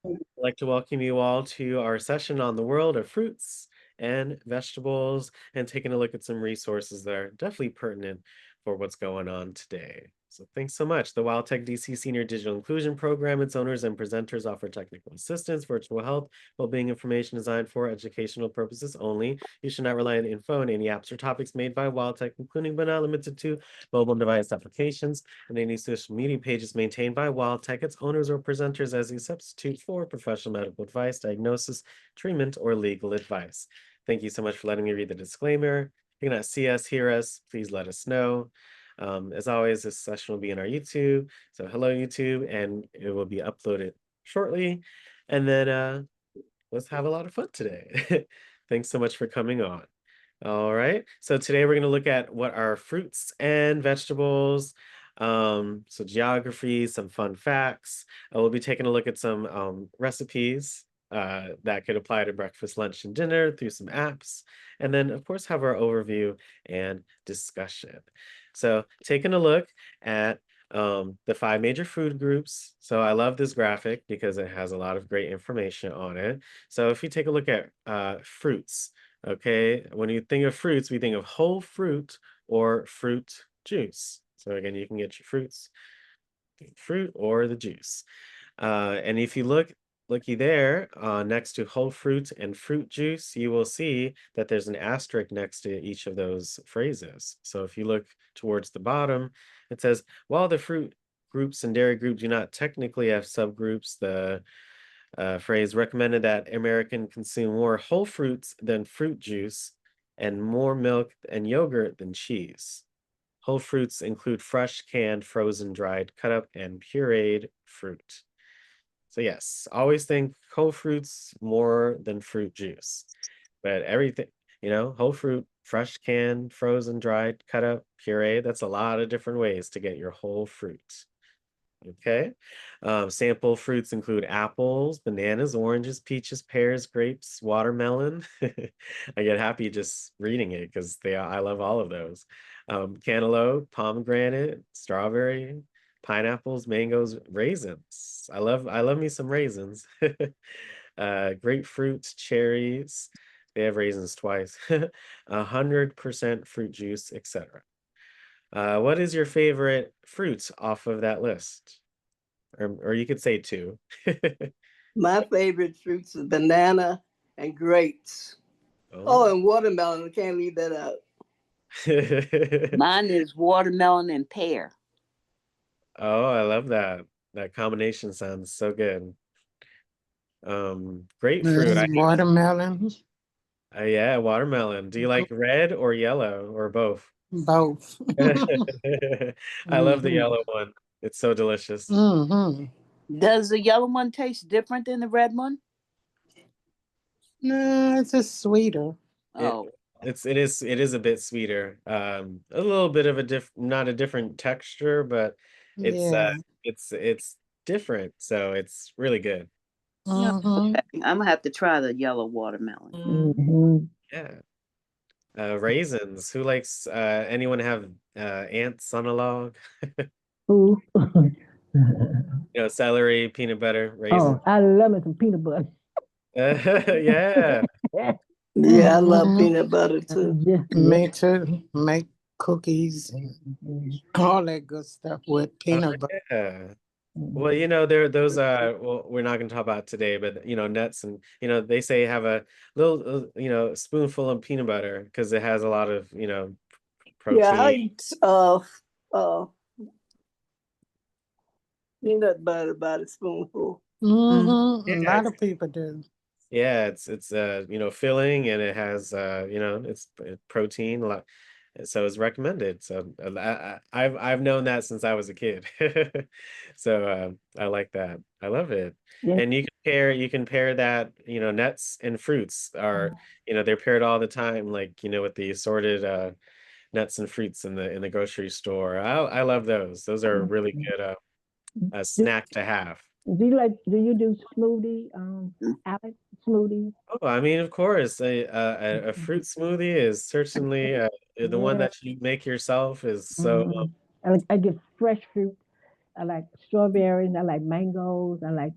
I'd like to welcome you all to our session on the world of fruits and vegetables and taking a look at some resources that are definitely pertinent for what's going on today. So, thanks so much. The WildTech DC Senior Digital Inclusion Program, its owners and presenters offer technical assistance, virtual health, well-being information designed for educational purposes only. You should not rely on info and any apps or topics made by WildTech, including but not limited to mobile device applications and any social media pages maintained by WildTech, its owners, or presenters as a substitute for professional medical advice, diagnosis, treatment, or legal advice. Thank you so much for letting me read the disclaimer. If you cannot see us, hear us, please let us know. As always, this session will be in our YouTube. So hello, YouTube, and it will be uploaded shortly. And then let's have a lot of fun today. Thanks so much for coming on. All right. So today we're going to look at what are fruits and vegetables. So geography, some fun facts. We'll be taking a look at some recipes that could apply to breakfast, lunch, and dinner through some apps. And then, of course, have our overview and discussion. So taking a look at the five major food groups. So I love this graphic because it has a lot of great information on it. So if you take a look at fruits, okay, when you think of fruits, we think of whole fruit or fruit juice. So again, you can get your fruit or the juice. And if you looky there, next to whole fruit and fruit juice, you will see that there's an asterisk next to each of those phrases. So if you look towards the bottom, it says, while the fruit groups and dairy groups do not technically have subgroups, the phrase recommended that American consume more whole fruits than fruit juice and more milk and yogurt than cheese. Whole fruits include fresh, canned, frozen, dried, cut up, and pureed fruit. So yes, always think whole fruits more than fruit juice. But everything, whole fruit, fresh, canned, frozen, dried, cut up, puree, that's a lot of different ways to get your whole fruit. Okay. Sample fruits include apples, bananas, oranges, peaches, pears, grapes, watermelon. I get happy just reading it because I love all of those. Cantaloupe, pomegranate, strawberry, pineapples, mangoes, raisins. I love me some raisins. Grapefruits, cherries. They have raisins twice. 100% fruit juice, etc. What is your favorite fruit off of that list? Or you could say two. My favorite fruits is banana and grapes. Oh, Oh. and watermelon. I can't leave that out. Mine is watermelon and pear. Oh, I love that. That combination sounds so good. Grapefruit. Watermelon, Yeah, watermelon. Do you like red or yellow or both? both. I love the yellow one. It's so delicious. Does the yellow one taste different than the red one? No, it's just sweeter. Oh, It is a bit sweeter. A little bit of not a different texture, but it's Yeah. it's different, so it's really good. yeah. Mm-hmm. Okay. I'm gonna have to try the yellow watermelon. Mhm. Yeah. Raisins. Who likes anyone have ants on a log? Ooh. Celery, peanut butter, raisins. Oh, I love me some peanut butter. Yeah. Yeah, I love Mhm. peanut butter too. Me too. Make cookies and all that good stuff with Oh, peanut butter. yeah. Well, those well, we're not going to talk about today, but nuts and they say have a little spoonful of peanut butter because it has a lot of Yeah, I protein. eat uh peanut butter by the spoonful. Mm-hmm. A Yeah, lot of people do. yeah, it's filling and it has it's protein a lot, so it's recommended. So I've known that since I was a kid, so I like that. I love it. Yeah. And you can pair that nuts and fruits are they're paired all the time, like with the assorted nuts and fruits in the grocery store. I love those. Those are really good a Do, snack to have. do you do smoothie, Alex? Smoothie? Oh, I mean, of course, a fruit smoothie is certainly the one Yeah. that you make yourself is so. I get fresh fruit. I like strawberries. I like mangoes. I like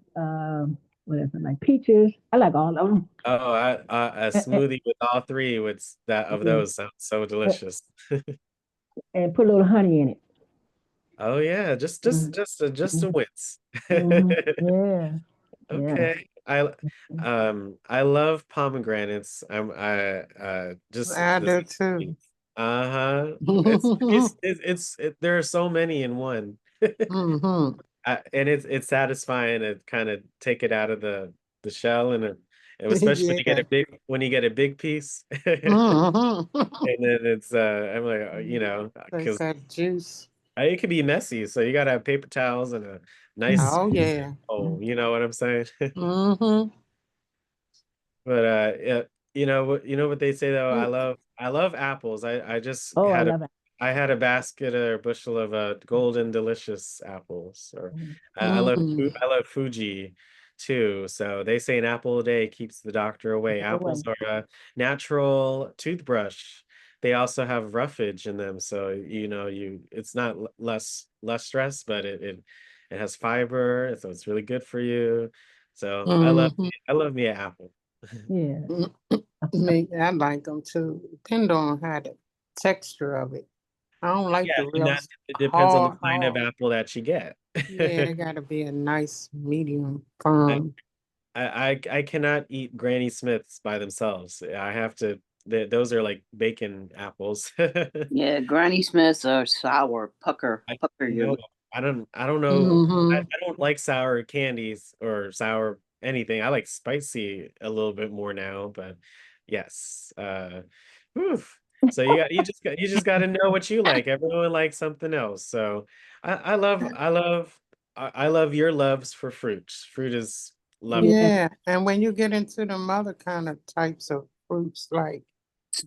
what else I like? Peaches. I like all of them. Oh, a And, and, smoothie with all three with that of yeah, those sounds so and delicious. and put a little honey in it. Oh yeah, Mm, just a mm, wince. Yeah, yeah. Okay. I love pomegranates. Just I this. do too. Uh-huh. There are so many in one. Hmm. And it's satisfying to kind of take it out of the shell and especially Yeah. when you get a big piece. Hmm. And then it's I'm like Take because that juice. it could be messy, so you gotta have paper towels and a nice Oh yeah. you know what I'm saying? Hmm. But yeah, you know what they say though. Fruit. I love apples. I just Oh, I had a love it. I had a basket or a bushel of golden delicious apples. Or Mm. Hmm. I love Fuji too. So they say an apple a day keeps the doctor away. No way. Apples are a natural toothbrush. They also have roughage in them, so it's not less stress, but it has fiber, so it's really good for you. So Hmm. I love me an apple. Yeah. Me, I like them too. Depend on how the texture of it. I don't like Yeah, the and real that it depends on the hard, kind of hard. apple that you get. Yeah, they gotta be a nice medium I, firm. I cannot eat Granny Smiths by themselves. I have to. Those are like bacon apples. Yeah, Granny Smiths are sour, I pucker your no, lip. I don't know. Mm-hmm. I don't like sour candies or sour anything. I like spicy a little bit more now, but yes. Whew. So you just got to know what you like. Everyone likes something else. So I love your loves for fruits. Fruit is Yeah. lovely. Yeah, and when you get into them other kind of types of fruits, like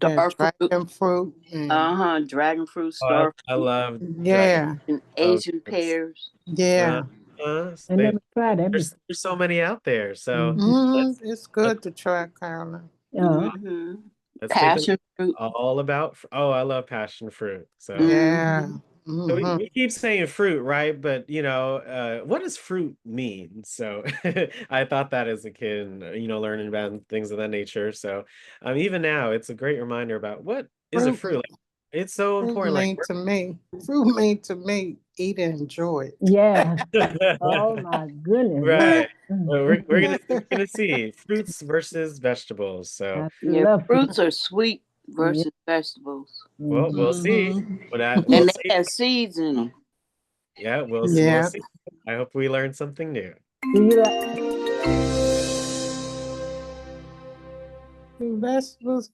that Star fruit. dragon fruit, and Uh-huh. Dragon fruit, Oh, star I fruit, love dragon. yeah, and Love Asian fruits. pears. Uh, yeah, I never tried that before. there's so many out there. So Mhm. it's let's good to try, Carolyn. Uh, Hmm. take a look Passion fruit. all about. Oh, I love passion fruit. So. Yeah. Hmm. So Mm-hmm. we keep saying fruit, right? But what does fruit mean? So I thought that as a kid, and learning about things of that nature. So even now, it's a great reminder about what is a Fruit, fruit. Like, it's so fruit important. Like, mean to me. Fruit mean to me. Eat and enjoy yeah. Oh my goodness. Yeah. right. Mm, Well, mm, mm. we're gonna see fruits versus vegetables. So I Yeah, love fruit. fruits are sweet Yeah. versus vegetables, well, Mhm. we'll see. it. We'll and they see. have seeds in them. Yeah, we'll Yeah. see. I hope we learn something new. Do you like? Vegetables.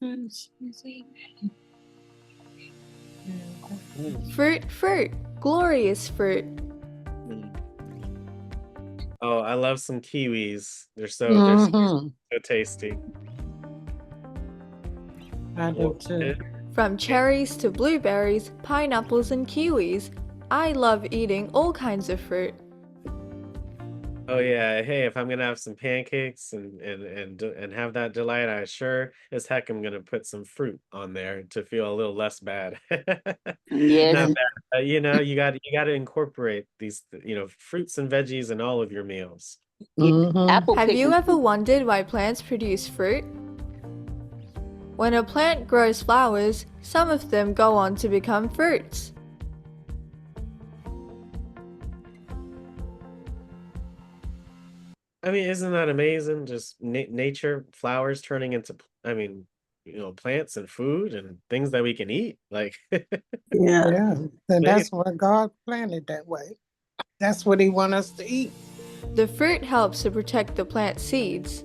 Fruit, fruit, glorious fruit. Mm. Oh, I love some kiwis. They're so Mm-hmm. tasty. I do too. From cherries to blueberries, pineapples, and kiwis. I love eating all kinds of fruit. Oh yeah. Hey, if I'm gonna have some pancakes and have that delight, I sure as heck am gonna put some fruit on there to feel a little less bad. Yes, Not bad. You got to incorporate these, fruits and veggies in all of your meals. yeah. Mm-hmm. Apple Have you picking. ever wondered why plants produce fruit? When a plant grows flowers, some of them go on to become fruits. I mean, isn't that amazing? Just nature, flowers turning into, plants and food and things that we can eat. Like, Yeah. Yeah. And amazing. that's what God planned it that way. That's what He want us to eat. The fruit helps to protect the plant seeds.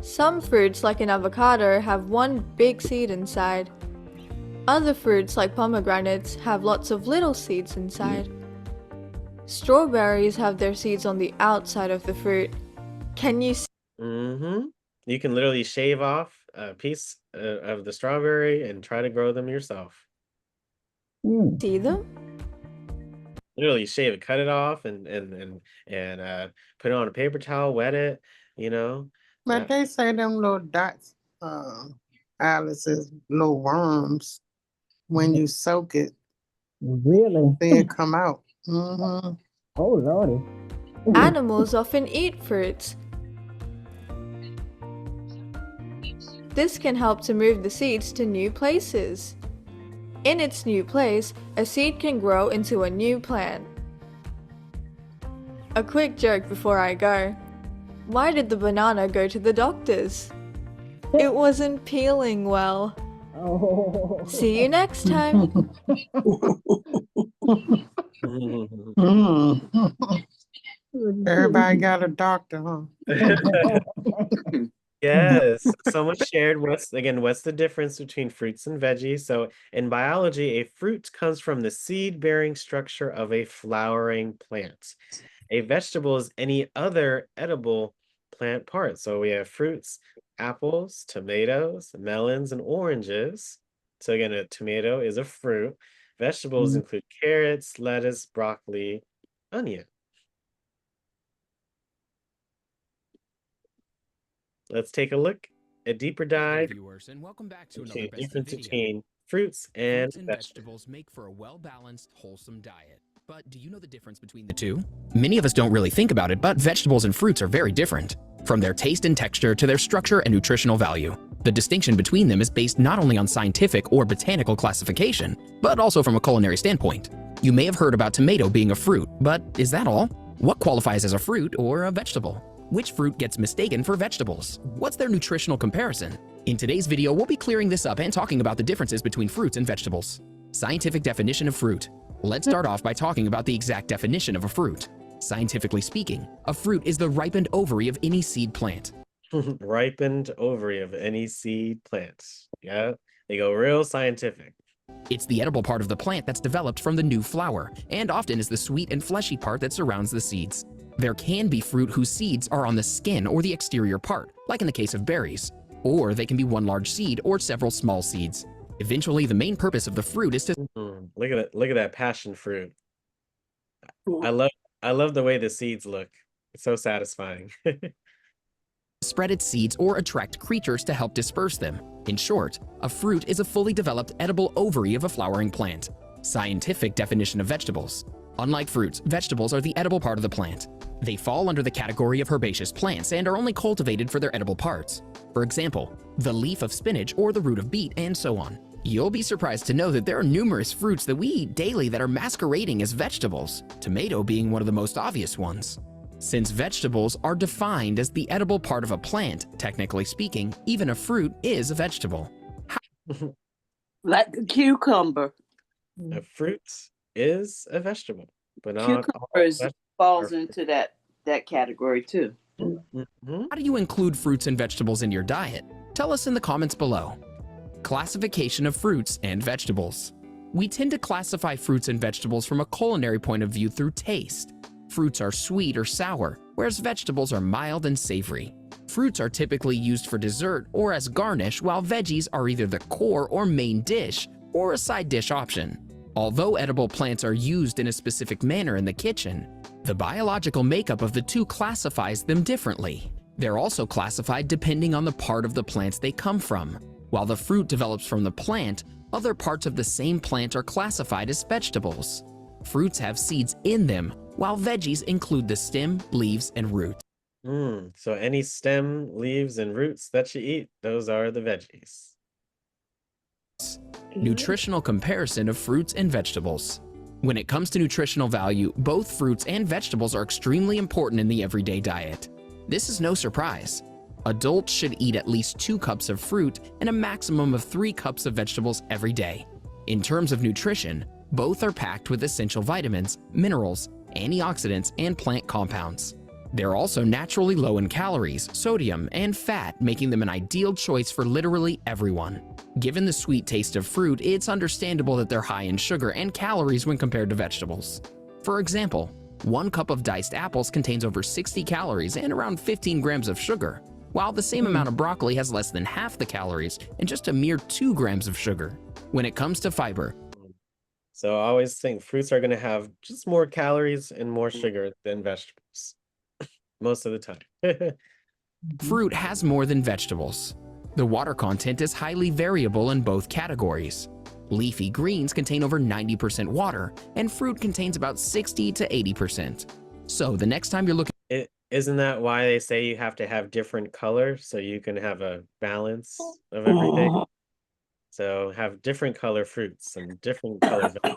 Some fruits, like an avocado, have one big seed inside. Other fruits, like pomegranates, have lots of little seeds inside. Strawberries have their seeds on the outside of the fruit. Can you Mm-hmm. You can literally shave off a piece of the strawberry and try to grow them yourself. Mm. see them? Literally shave it, cut it off, and put it on a paper towel, wet it. You know. But Uh, they say them little dots, Alice, is little worms. When you soak it, Really? they come out. Mm-hmm. Oh Lordy. Animals often eat fruits. This can help to move the seeds to new places. In its new place, a seed can grow into a new plant. A quick joke before I go. Why did the banana go to the doctors? It wasn't peeling well. Oh. See you next time. Mm. Everybody got a doctor, huh? Yes, someone shared what's the difference between fruits and veggies. So in biology, a fruit comes from the seed-bearing structure of a flowering plant. A vegetable is any other edible plant part. So we have fruits, apples, tomatoes, melons, and oranges. So again, a tomato is a fruit. Vegetables include carrots, lettuce, broccoli, onion. Let's take a look, a deeper dive Viewers, and welcome back to into another the Best difference Video. between fruits and Fruits and vegetables. vegetables make for a well-balanced, wholesome diet. But do you know the difference between the two? Many of us don't really think about it, but vegetables and fruits are very different. From their taste and texture to their structure and nutritional value. The distinction between them is based not only on scientific or botanical classification, but also from a culinary standpoint. You may have heard about tomato being a fruit, but is that all? What qualifies as a fruit or a vegetable? Which fruit gets mistaken for vegetables? What's their nutritional comparison? In today's video, we'll be clearing this up and talking about the differences between fruits and vegetables. Scientific definition of fruit. Let's start off by talking about the exact definition of a fruit. Scientifically speaking, a fruit is the ripened ovary of any seed plant. Ripened ovary of any seed plant. Yeah, they go real scientific. It's the edible part of the plant that's developed from the new flower, and often is the sweet and fleshy part that surrounds the seeds. There can be fruit whose seeds are on the skin or the exterior part, like in the case of berries. Or they can be one large seed or several small seeds. Eventually, the main purpose of the fruit is to Look at it. Look at that passion fruit. I love the way the seeds look. It's so satisfying. spread its seeds or attract creatures to help disperse them. In short, a fruit is a fully developed edible ovary of a flowering plant. Scientific definition of vegetables. Unlike fruits, vegetables are the edible part of the plant. They fall under the category of herbaceous plants and are only cultivated for their edible parts. For example, the leaf of spinach or the root of beet, and so on. You'll be surprised to know that there are numerous fruits that we eat daily that are masquerading as vegetables, tomato being one of the most obvious ones. Since vegetables are defined as the edible part of a plant, technically speaking, even a fruit is a vegetable. Like a cucumber. A fruit is a vegetable, but not all Cucumbers vegetables falls are into that category too. Mhm. How do you include fruits and vegetables in your diet? Tell us in the comments below. Classification of fruits and vegetables. We tend to classify fruits and vegetables from a culinary point of view through taste. Fruits are sweet or sour, whereas vegetables are mild and savory. Fruits are typically used for dessert or as garnish, while veggies are either the core or main dish or a side dish option. Although edible plants are used in a specific manner in the kitchen, the biological makeup of the two classifies them differently. They're also classified depending on the part of the plants they come from. While the fruit develops from the plant, other parts of the same plant are classified as vegetables. Fruits have seeds in them, while veggies include the stem, leaves, and roots. So any stem, leaves, and roots that you eat, those are the veggies. Nutritional comparison of fruits and vegetables. When it comes to nutritional value, both fruits and vegetables are extremely important in the everyday diet. This is no surprise. Adults should eat at least 2 cups of fruit and a maximum of 3 cups of vegetables every day. In terms of nutrition, both are packed with essential vitamins, minerals, antioxidants, and plant compounds. They're also naturally low in calories, sodium, and fat, making them an ideal choice for literally everyone. Given the sweet taste of fruit, it's understandable that they're high in sugar and calories when compared to vegetables. For example, 1 cup of diced apples contains over 60 calories and around 15 grams of sugar, while the same amount of broccoli has less than half the calories and just a mere 2 grams of sugar. When it comes to fiber, So I always think fruits are going to have just more calories and more sugar than vegetables most of the time. fruit has more than vegetables. The water content is highly variable in both categories. Leafy greens contain over 90% water, and fruit contains about 60 to 80%. So the next time you're looking Isn't that why they say you have to have different colors so you can have a balance of everything? So have different color fruits and different color veggies.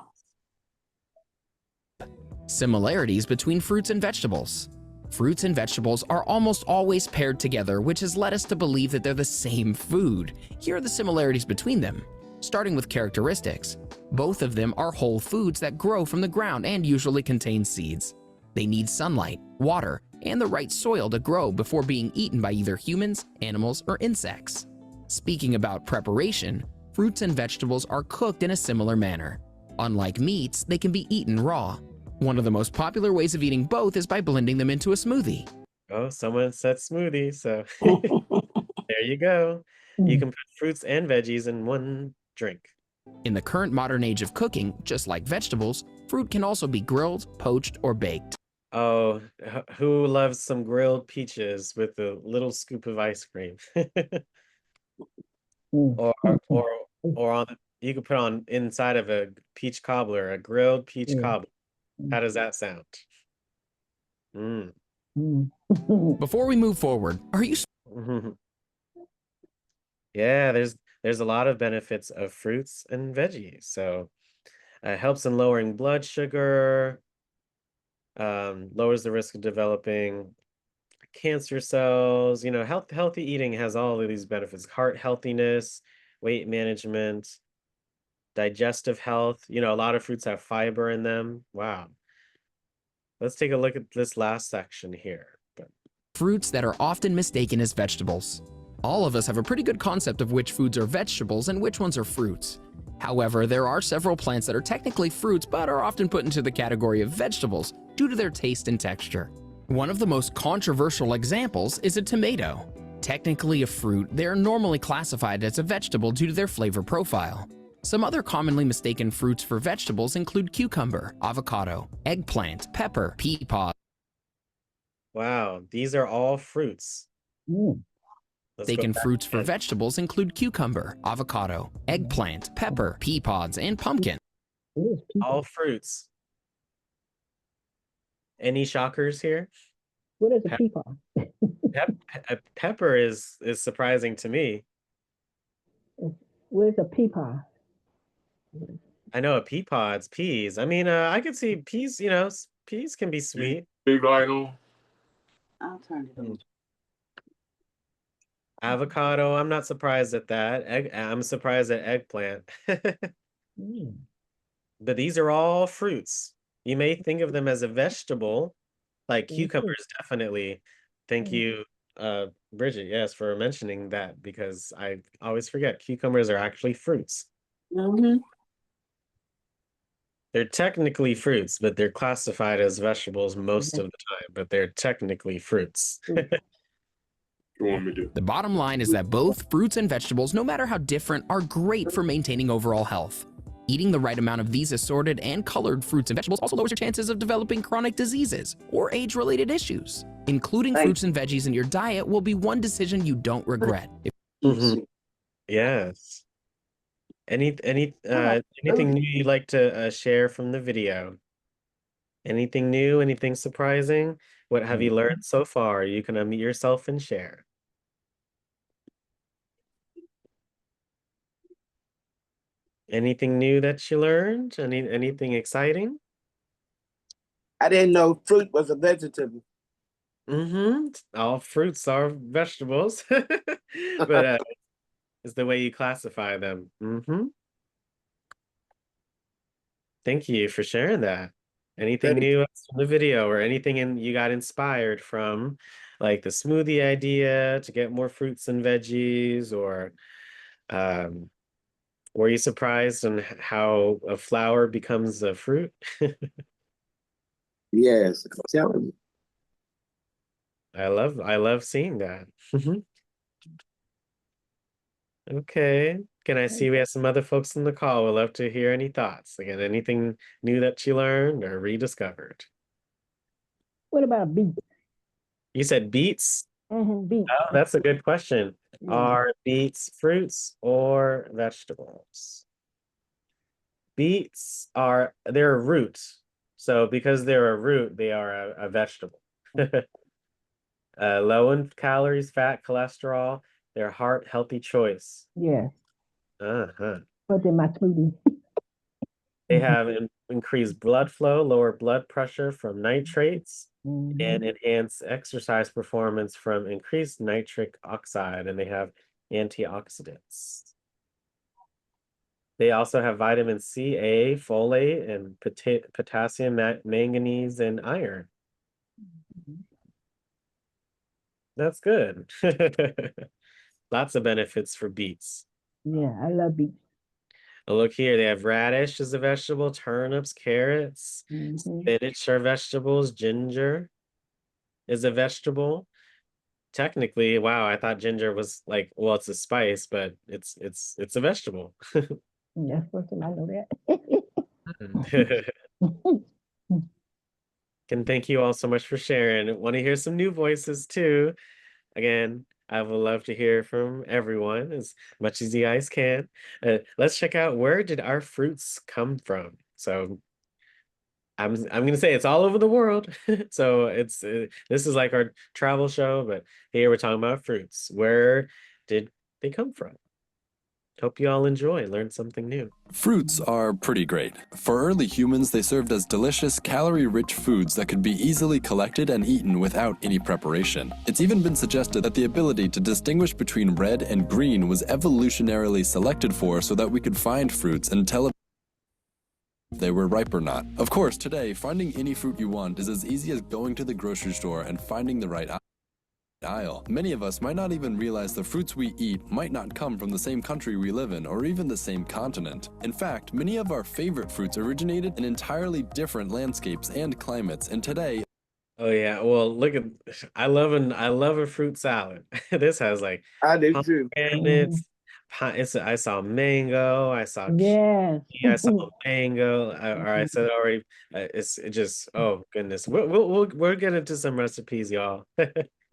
Similarities between fruits and vegetables. Fruits and vegetables are almost always paired together, which has led us to believe that they're the same food. Here are the similarities between them. Starting with characteristics. Both of them are whole foods that grow from the ground and usually contain seeds. They need sunlight, water, and the right soil to grow before being eaten by either humans, animals, or insects. Speaking about preparation, fruits and vegetables are cooked in a similar manner. Unlike meats, they can be eaten raw. One of the most popular ways of eating both is by blending them into a smoothie. Oh, someone said smoothie, so there you go. You can put fruits and veggies in one drink. In the current modern age of cooking, just like vegetables, fruit can also be grilled, poached, or baked. Oh, who loves some grilled peaches with a little scoop of ice cream? Or or on you could put on inside of a peach cobbler, a grilled peach cobbler. How does that sound? Mm. Before we move forward, are you Yeah, there's a lot of benefits of fruits and veggies. So it helps in lowering blood sugar, lowers the risk of developing cancer cells. Healthy eating has all of these benefits: heart healthiness, weight management, digestive health. A lot of fruits have fiber in them. Wow. Let's take a look at this last section here. fruits that are often mistaken as vegetables? All of us have a pretty good concept of which foods are vegetables and which ones are fruits. However, there are several plants that are technically fruits but are often put into the category of vegetables due to their taste and texture. One of the most controversial examples is a tomato. Technically a fruit, they are normally classified as a vegetable due to their flavor profile. Some other commonly mistaken fruits for vegetables include cucumber, avocado, eggplant, pepper, pea pod. Wow, these are all fruits. Let's go Mistaken back fruits for again. vegetables include cucumber, avocado, eggplant, pepper, pea pods, and pumpkin. All fruits. Any shockers here? What is a Pe- peapod? Pepper is surprising to me. What is a peapod? I know a pea pod's peas. I mean, I could see peas. Peas can be sweet. Big light on. I'll turn it on. Avocado, I'm not surprised at that. I'm surprised at eggplant. But these are all fruits. You may think of them as a vegetable, like cucumbers, definitely. Thank you, Bridget, yes, for mentioning that, because I always forget cucumbers are actually fruits. Mm-hmm. They're technically fruits, but they're classified as vegetables most of the time, but they're technically fruits. You want me to? The bottom line is that both fruits and vegetables, no matter how different, are great for maintaining overall health. Eating the right amount of these assorted and colored fruits and vegetables also lowers your chances of developing chronic diseases or age-related issues. Including fruits and veggies in your diet will be one decision you don't regret. Mhm. Yes. Anything new you'd like to share from the video? Anything new? Anything surprising? What have you learned so far? You can unmute yourself and share. Anything new that you learned? Anything exciting? I didn't know fruit was a vegetable. Mm-hmm. All fruits are vegetables, but it's the way you classify them. Mm-hmm. Thank you for sharing that. Anything new from the video or anything you got inspired from, like the smoothie idea to get more fruits and veggies, or were you surprised on how a flower becomes a fruit? Yes, I'm telling you. I love seeing that. Okay. Can I see we have some other folks in the call? We'd love to hear any thoughts. Again, anything new that you learned or rediscovered? What about beets? You said beets? Beets. Oh, that's a good question. Are beets fruits or vegetables? Beets they're a root. So because they're a root, they are a vegetable. Low in calories, fat, cholesterol. They're heart healthy choice. Yes. Uh-huh. Put in my smoothie. They have increased blood flow, lower blood pressure from nitrates, Mhm. and enhance exercise performance from increased nitric oxide, and they have antioxidants. They also have vitamin C, A, folate, and potassium, manganese, and iron. That's good. Lots of benefits for beets. Yeah, I love beets. Look here, they have radish as a vegetable, turnips, carrots, Mhm. spinach are vegetables, ginger is a vegetable. Technically, wow, I thought ginger was like, well, it's a spice, but it's a vegetable. That's first time I know that. And thank you all so much for sharing. Want to hear some new voices too. Again, I would love to hear from everyone as much as you guys can. Let's check out, where did our fruits come from? So I'm gonna say it's all over the world. So it's this is like our travel show, but here we're talking about fruits. Where did they come from? Hope you all enjoy, learn something new. Fruits are pretty great. For early humans, they served as delicious, calorie-rich foods that could be easily collected and eaten without any preparation. It's even been suggested that the ability to distinguish between red and green was evolutionarily selected for so that we could find fruits and tell if they were ripe or not. Of course, today, finding any fruit you want is as easy as going to the grocery store and finding the right aisle. Many of us might not even realize the fruits we eat might not come from the same country we live in or even the same continent. In fact, many of our favorite fruits originated in entirely different landscapes and climates, and today Oh yeah, well look at, I love a fruit salad. This has like I do too. pomegranates, I saw mango, I saw Yes. kiwi, I saw mango, or I said it already. It just, oh goodness, we'll get into some recipes, y'all.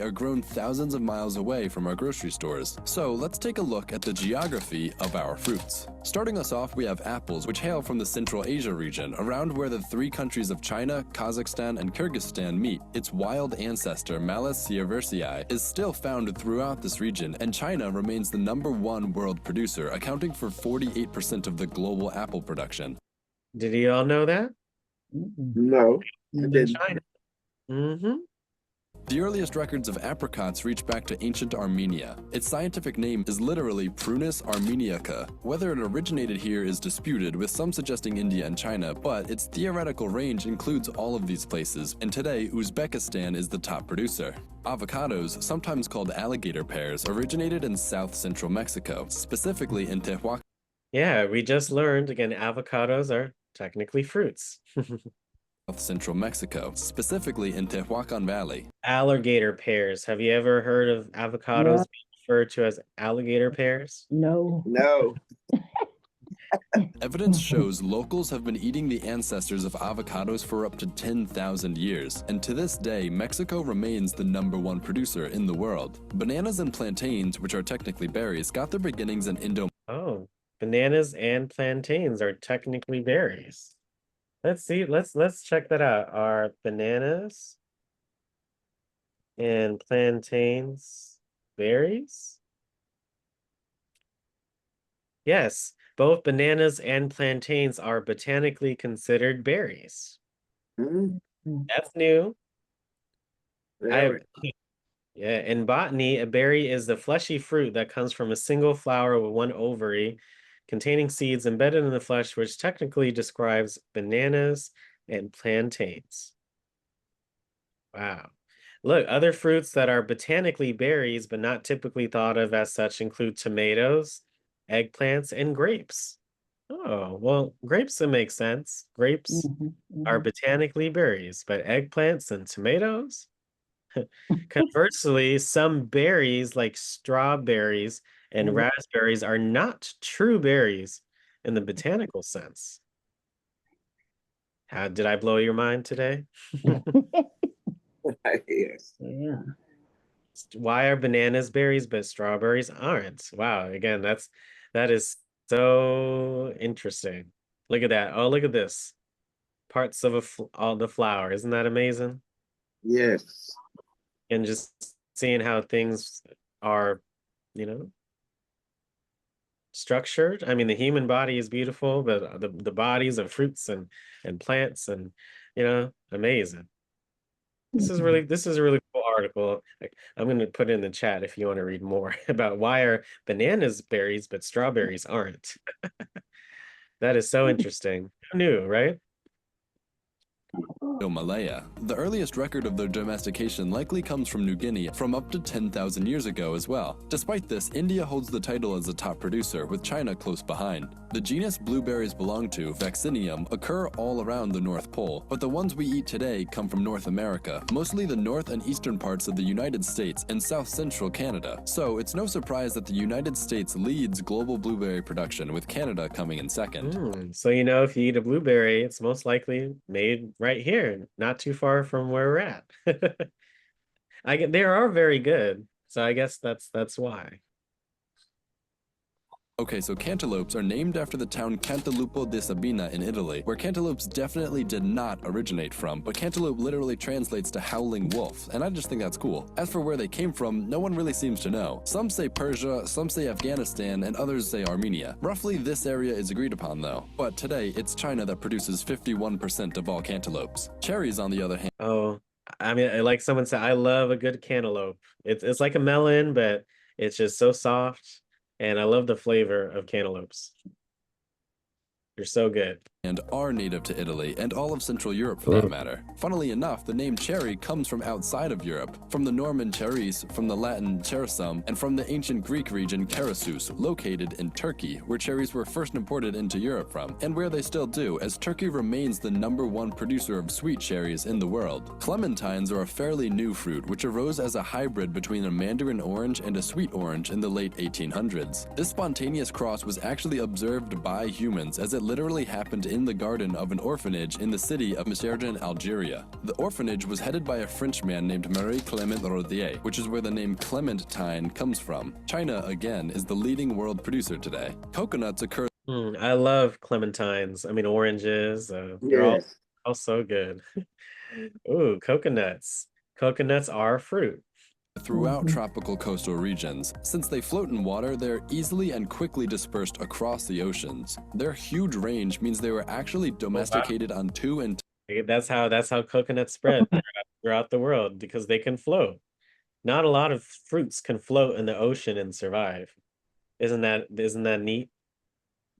are grown thousands of miles away from our grocery stores. So let's take a look at the geography of our fruits. Starting us off, we have apples, which hail from the Central Asia region, around where the three countries of China, Kazakhstan, and Kyrgyzstan meet. Its wild ancestor, Malus sieversii, is still found throughout this region, and China remains the #1 world producer, accounting for 48% of the global apple production. Did you all know that? No, I In didn't. China. Mm-hmm. The earliest records of apricots reach back to ancient Armenia. Its scientific name is literally Prunus armeniaca. Whether it originated here is disputed, with some suggesting India and China, but its theoretical range includes all of these places, and today Uzbekistan is the top producer. Avocados, sometimes called alligator pears, originated in south-central Mexico, specifically in Tehuacán. Yeah, we just learned again, avocados are technically fruits. Central Mexico, specifically in Tehuacan Valley. Alligator pears. Have you ever heard of avocados No. being referred to as alligator pears? No. No. Evidence shows locals have been eating the ancestors of avocados for up to 10,000 years, and to this day, Mexico remains the #1 producer in the world. Bananas and plantains, which are technically berries, got their beginnings in Oh, bananas and plantains are technically berries. Let's see, let's check that out. Are bananas and plantains berries? Yes, both bananas and plantains are botanically considered berries. Mm, That's new. very. Yeah, in botany, a berry is the fleshy fruit that comes from a single flower with one ovary, containing seeds embedded in the flesh, which technically describes bananas and plantains. Wow. Look, other fruits that are botanically berries but not typically thought of as such include tomatoes, eggplants, and grapes. Oh, well, grapes that make sense. Grapes Mhm, are mhm. botanically berries, but eggplants and tomatoes? Conversely, some berries like strawberries and Mhm. raspberries are not true berries in the botanical sense. How did I blow your mind today? Yes. Yeah. Why are bananas berries but strawberries aren't? Wow, again, that is so interesting. Look at that. Oh, look at this. Parts of all the flower. Isn't that amazing? Yes. and just seeing how things are, you know, structured. I mean, the human body is beautiful, but the bodies of fruits and plants and, amazing. This is a really cool article. I'm going to put it in the chat if you want to read more about why are bananas berries but strawberries aren't. That is so interesting. Who knew, right? Malaya. The earliest record of their domestication likely comes from New Guinea from up to 10,000 years ago as well. Despite this, India holds the title as a top producer, with China close behind. The genus blueberries belong to, Vaccinium, occur all around the North Pole, but the ones we eat today come from North America, mostly the north and eastern parts of the United States and south-central Canada. So it's no surprise that the United States leads global blueberry production, with Canada coming in second. So if you eat a blueberry, it's most likely made right here, not too far from where we're at. They are very good, so I guess that's why. Okay, so cantaloupes are named after the town Cantalupo di Sabina in Italy, where cantaloupes definitely did not originate from, but cantaloupe literally translates to howling wolf, and I just think that's cool. As for where they came from, no one really seems to know. Some say Persia, some say Afghanistan, and others say Armenia. Roughly this area is agreed upon though, but today it's China that produces 51% of all cantaloupes. Cherries, on the other hand, Oh, I mean, like someone said, I love a good cantaloupe. It's like a melon, but it's just so soft. And I love the flavor of cantaloupes. They're so good. and are native to Italy and all of Central Europe for that matter. Funnily enough, the name cherry comes from outside of Europe, from the Norman cheris, from the Latin chersum, and from the ancient Greek region Kerasus, located in Turkey, where cherries were first imported into Europe from, and where they still do, as Turkey remains the #1 producer of sweet cherries in the world. Clementines are a fairly new fruit, which arose as a hybrid between a mandarin orange and a sweet orange in the late 1800s. This spontaneous cross was actually observed by humans, as it literally happened in the garden of an orphanage in the city of Meserdin, Algeria. The orphanage was headed by a Frenchman named Marie Clement Rodier, which is where the name Clementine comes from. China, again, is the leading world producer today. Coconuts occur I love clementines. I mean, oranges. They're all so good. Ooh, coconuts. Coconuts are fruit. throughout tropical coastal regions. Since they float in water, they're easily and quickly dispersed across the oceans. Their huge range means they were actually domesticated on two and That's how coconuts spread throughout the world, because they can float. Not a lot of fruits can float in the ocean and survive. Isn't that neat?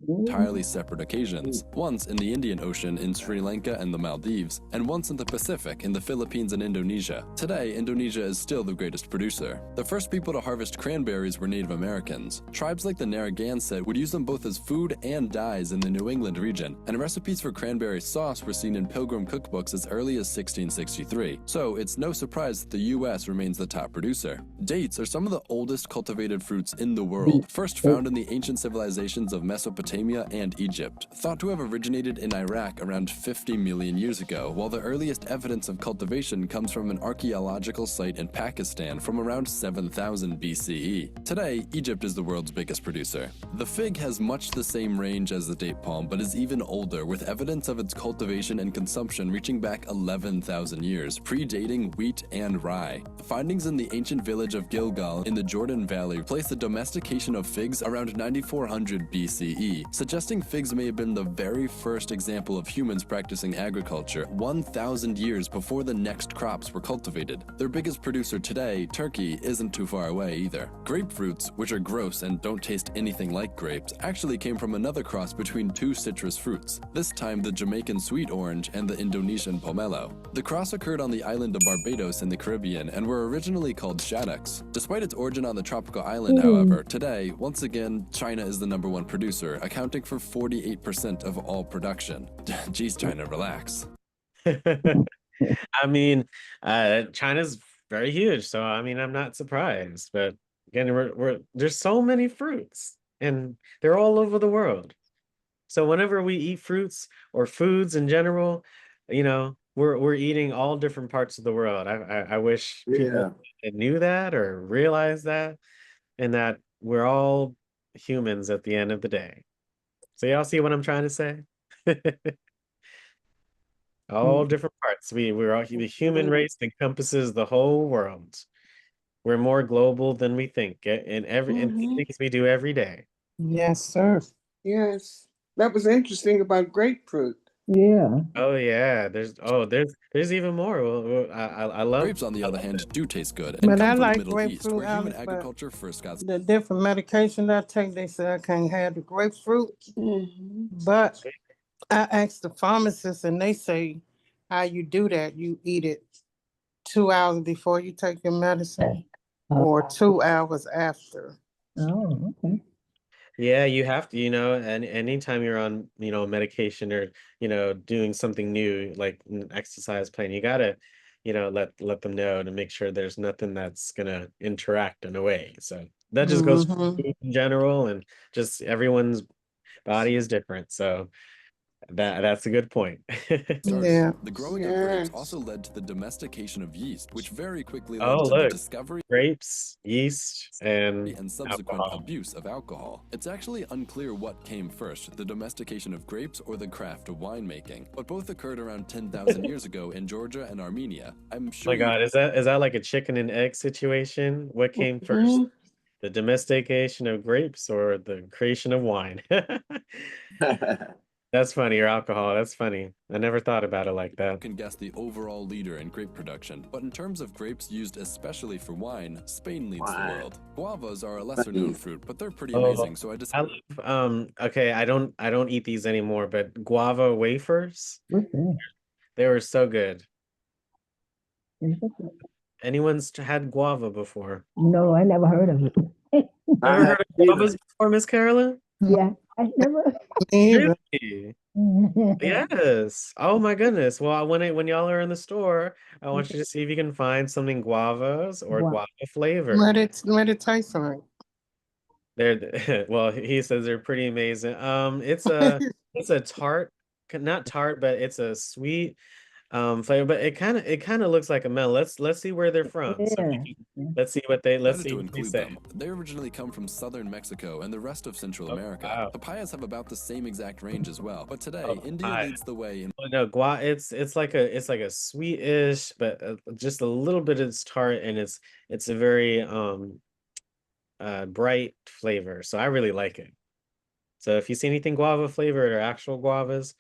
entirely separate occasions, once in the Indian Ocean in Sri Lanka and the Maldives, and once in the Pacific in the Philippines and Indonesia. Today, Indonesia is still the greatest producer. The first people to harvest cranberries were Native Americans. Tribes like the Narragansett would use them both as food and dyes in the New England region, and recipes for cranberry sauce were seen in Pilgrim cookbooks as early as 1663. So it's no surprise that the US remains the top producer. Dates are some of the oldest cultivated fruits in the world, first found in the ancient civilizations of Mesopotamia and Egypt, thought to have originated in Iraq around 50 million years ago, while the earliest evidence of cultivation comes from an archaeological site in Pakistan from around 7000 BCE. Today, Egypt is the world's biggest producer. The fig has much the same range as the date palm, but is even older, with evidence of its cultivation and consumption reaching back 11,000 years, predating wheat and rye. Findings in the ancient village of Gilgal in the Jordan Valley place the domestication of figs around 9400 BCE, suggesting figs may have been the very first example of humans practicing agriculture 1,000 years before the next crops were cultivated. Their biggest producer today, Turkey, isn't too far away either. Grapefruits, which are gross and don't taste anything like grapes, actually came from another cross between two citrus fruits, this time the Jamaican sweet orange and the Indonesian pomelo. The cross occurred on the island of Barbados in the Caribbean and were originally called shaddocks. Despite its origin on the tropical island, however, today, once again, China is the #1 producer, accounting for 48% of all production. Geez, China, relax. I mean, China's very huge, so I mean, I'm not surprised. But again, there's so many fruits, and they're all over the world. So whenever we eat fruits or foods in general, we're eating all different parts of the world. I wish people knew that or realized that, and that we're all humans at the end of the day. So y'all see what I'm trying to say? All different parts. We're all the human race encompasses the whole world. We're more global than we think in the things we do every day. Yes, sir. Yes. That was interesting about grapefruit. Yeah. Oh yeah, there's even more. I love Grapes, on the I other love hand, it. do taste good and But come I from the like Middle East, grapefruit, where human Alice, but agriculture first got the different medication that I take, they say I can't have the grapefruit. But I asked the pharmacist and they say how you do that. You eat it 2 hours before you take your medicine or 2 hours after. Oh, okay. Yeah, you have to, and anytime you're on, medication or, doing something new like an exercise plan, you gotta, let them know to make sure there's nothing that's gonna interact in a way. So that just goes for Mhm. food in general, and just everyone's body is different. So that's a good point. started. Yeah. The growing of grapes Yes. also led to the domestication of yeast, which very quickly Oh, led to the look, discovery grapes, yeast, and and subsequent alcohol. abuse of alcohol. It's actually unclear what came first, the domestication of grapes or the craft of winemaking, but both occurred around 10,000 years ago in Georgia and Armenia. I'm Oh sure my God, is that like a chicken and egg situation? What came first? The domestication of grapes or the creation of wine? That's funny, or alcohol. That's funny. I never thought about it like that. you can guess the overall leader in grape production, but in terms of grapes used especially for wine, Spain leads the Wine. world. Guavas are a lesser known fruit, but they're pretty Oh, amazing, so I I decided love, okay, I don't eat these anymore, but guava wafers, What's that? they were so good. What's that? Anyone's had guava before? No, I never heard of it. I Never have heard of either. guavas before, Miss Carolyn? Yeah, I never. Me either. Really? Yes. Oh my goodness. Well, when y'all are in the store, I want you to see if you can find something guavas or Wow. guava flavor. What it taste like? They're well, he says they're pretty amazing. It's a tart, not tart, but it's a sweet flavor, but it kind of looks like a melon. Let's see where they're from. So Yeah. let's see what let's decided see to what they include say. them. They originally come from southern Mexico and the rest of Central Oh, America. wow. Papayas have about the same exact range as well, but today Oh, India papaya. leads the way in Oh, no, it's like a sweetish, but just a little bit of it's tart, and it's a very bright flavor. So I really like it. So if you see anything guava flavored or actual guavas,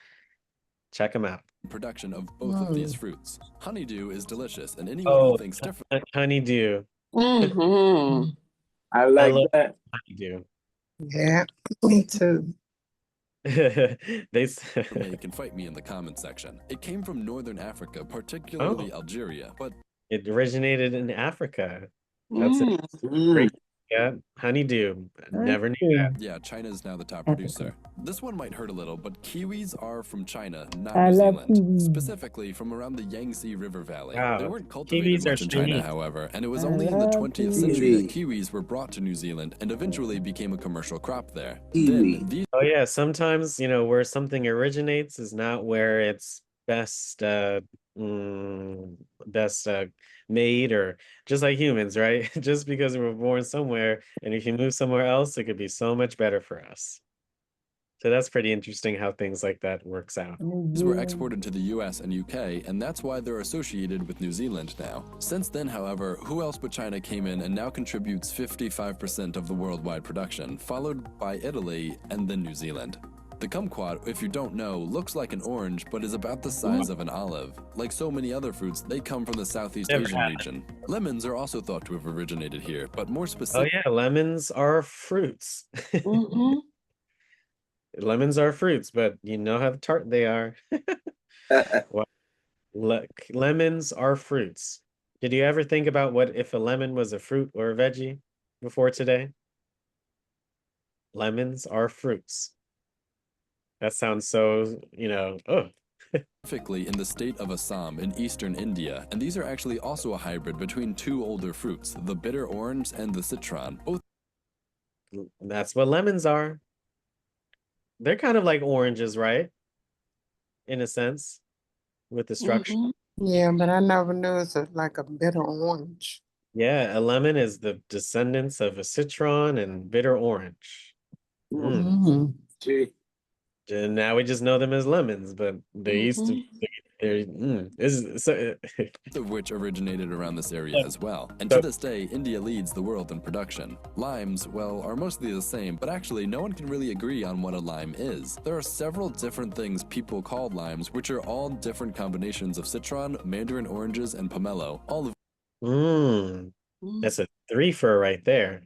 check them out. production of both of these fruits. Honeydew is delicious, and anyone Oh, who thinks differently honeydew. I I like love that. honeydew. Yeah, me too. They can fight me in the comments section. It came from northern Africa, particularly Algeria, but it originated in Africa. That's a Mm. great. Yeah, honeydew. Never knew that. yeah, China is now the top Africa. producer. This one might hurt a little, but kiwis are from China, not I New love Zealand. kiwis. Specifically from around the Yangtze River Valley. They Wow, weren't cultivated kiwis are much in China, Chinese. however, and it was I only in the love 20th century that kiwi. kiwis were brought to New Zealand and eventually became a commercial crop there. Kiwi. Then these Oh yeah, sometimes where something originates is not where it's best best made, or just like humans, right? Just because we were born somewhere, and if you move somewhere else, it could be so much better for us. So that's pretty interesting how things like that works out. were exported to the US and UK, and that's why they're associated with New Zealand now. Since then, however, who else but China came in and now contributes 55% of the worldwide production, followed by Italy and then New Zealand. The kumquat, if you don't know, looks like an orange but is about the size of an olive. Like so many other fruits, they come from the Southeast Never Asian had it. region. Lemons are also thought to have originated here, but more Oh specifically, yeah, lemons are fruits. Lemons are fruits, but you know how tart they are. Well, lemons are fruits. Did you ever think about what if a lemon was a fruit or a veggie before today? Lemons are fruits. That sounds so, oh. specifically in the state of Assam in eastern India, and these are actually also a hybrid between two older fruits, the bitter orange and the citron. Both That's what lemons are. They're kind of like oranges, right? In a sense, with the structure. Yeah, but I never knew it's like a bitter orange. Yeah, a lemon is the descendants of a citron and bitter orange. Mm-hmm. Gee. And now we just know them as lemons, but they used to This is so. of which originated around this area as well. And So- to this day, India leads the world in production. Limes, well, are mostly the same, but actually no one can really agree on what a lime is. There are several different things people call limes, which are all different combinations of citron, mandarin oranges, and pomelo, all of Mm, that's a three-fer right there.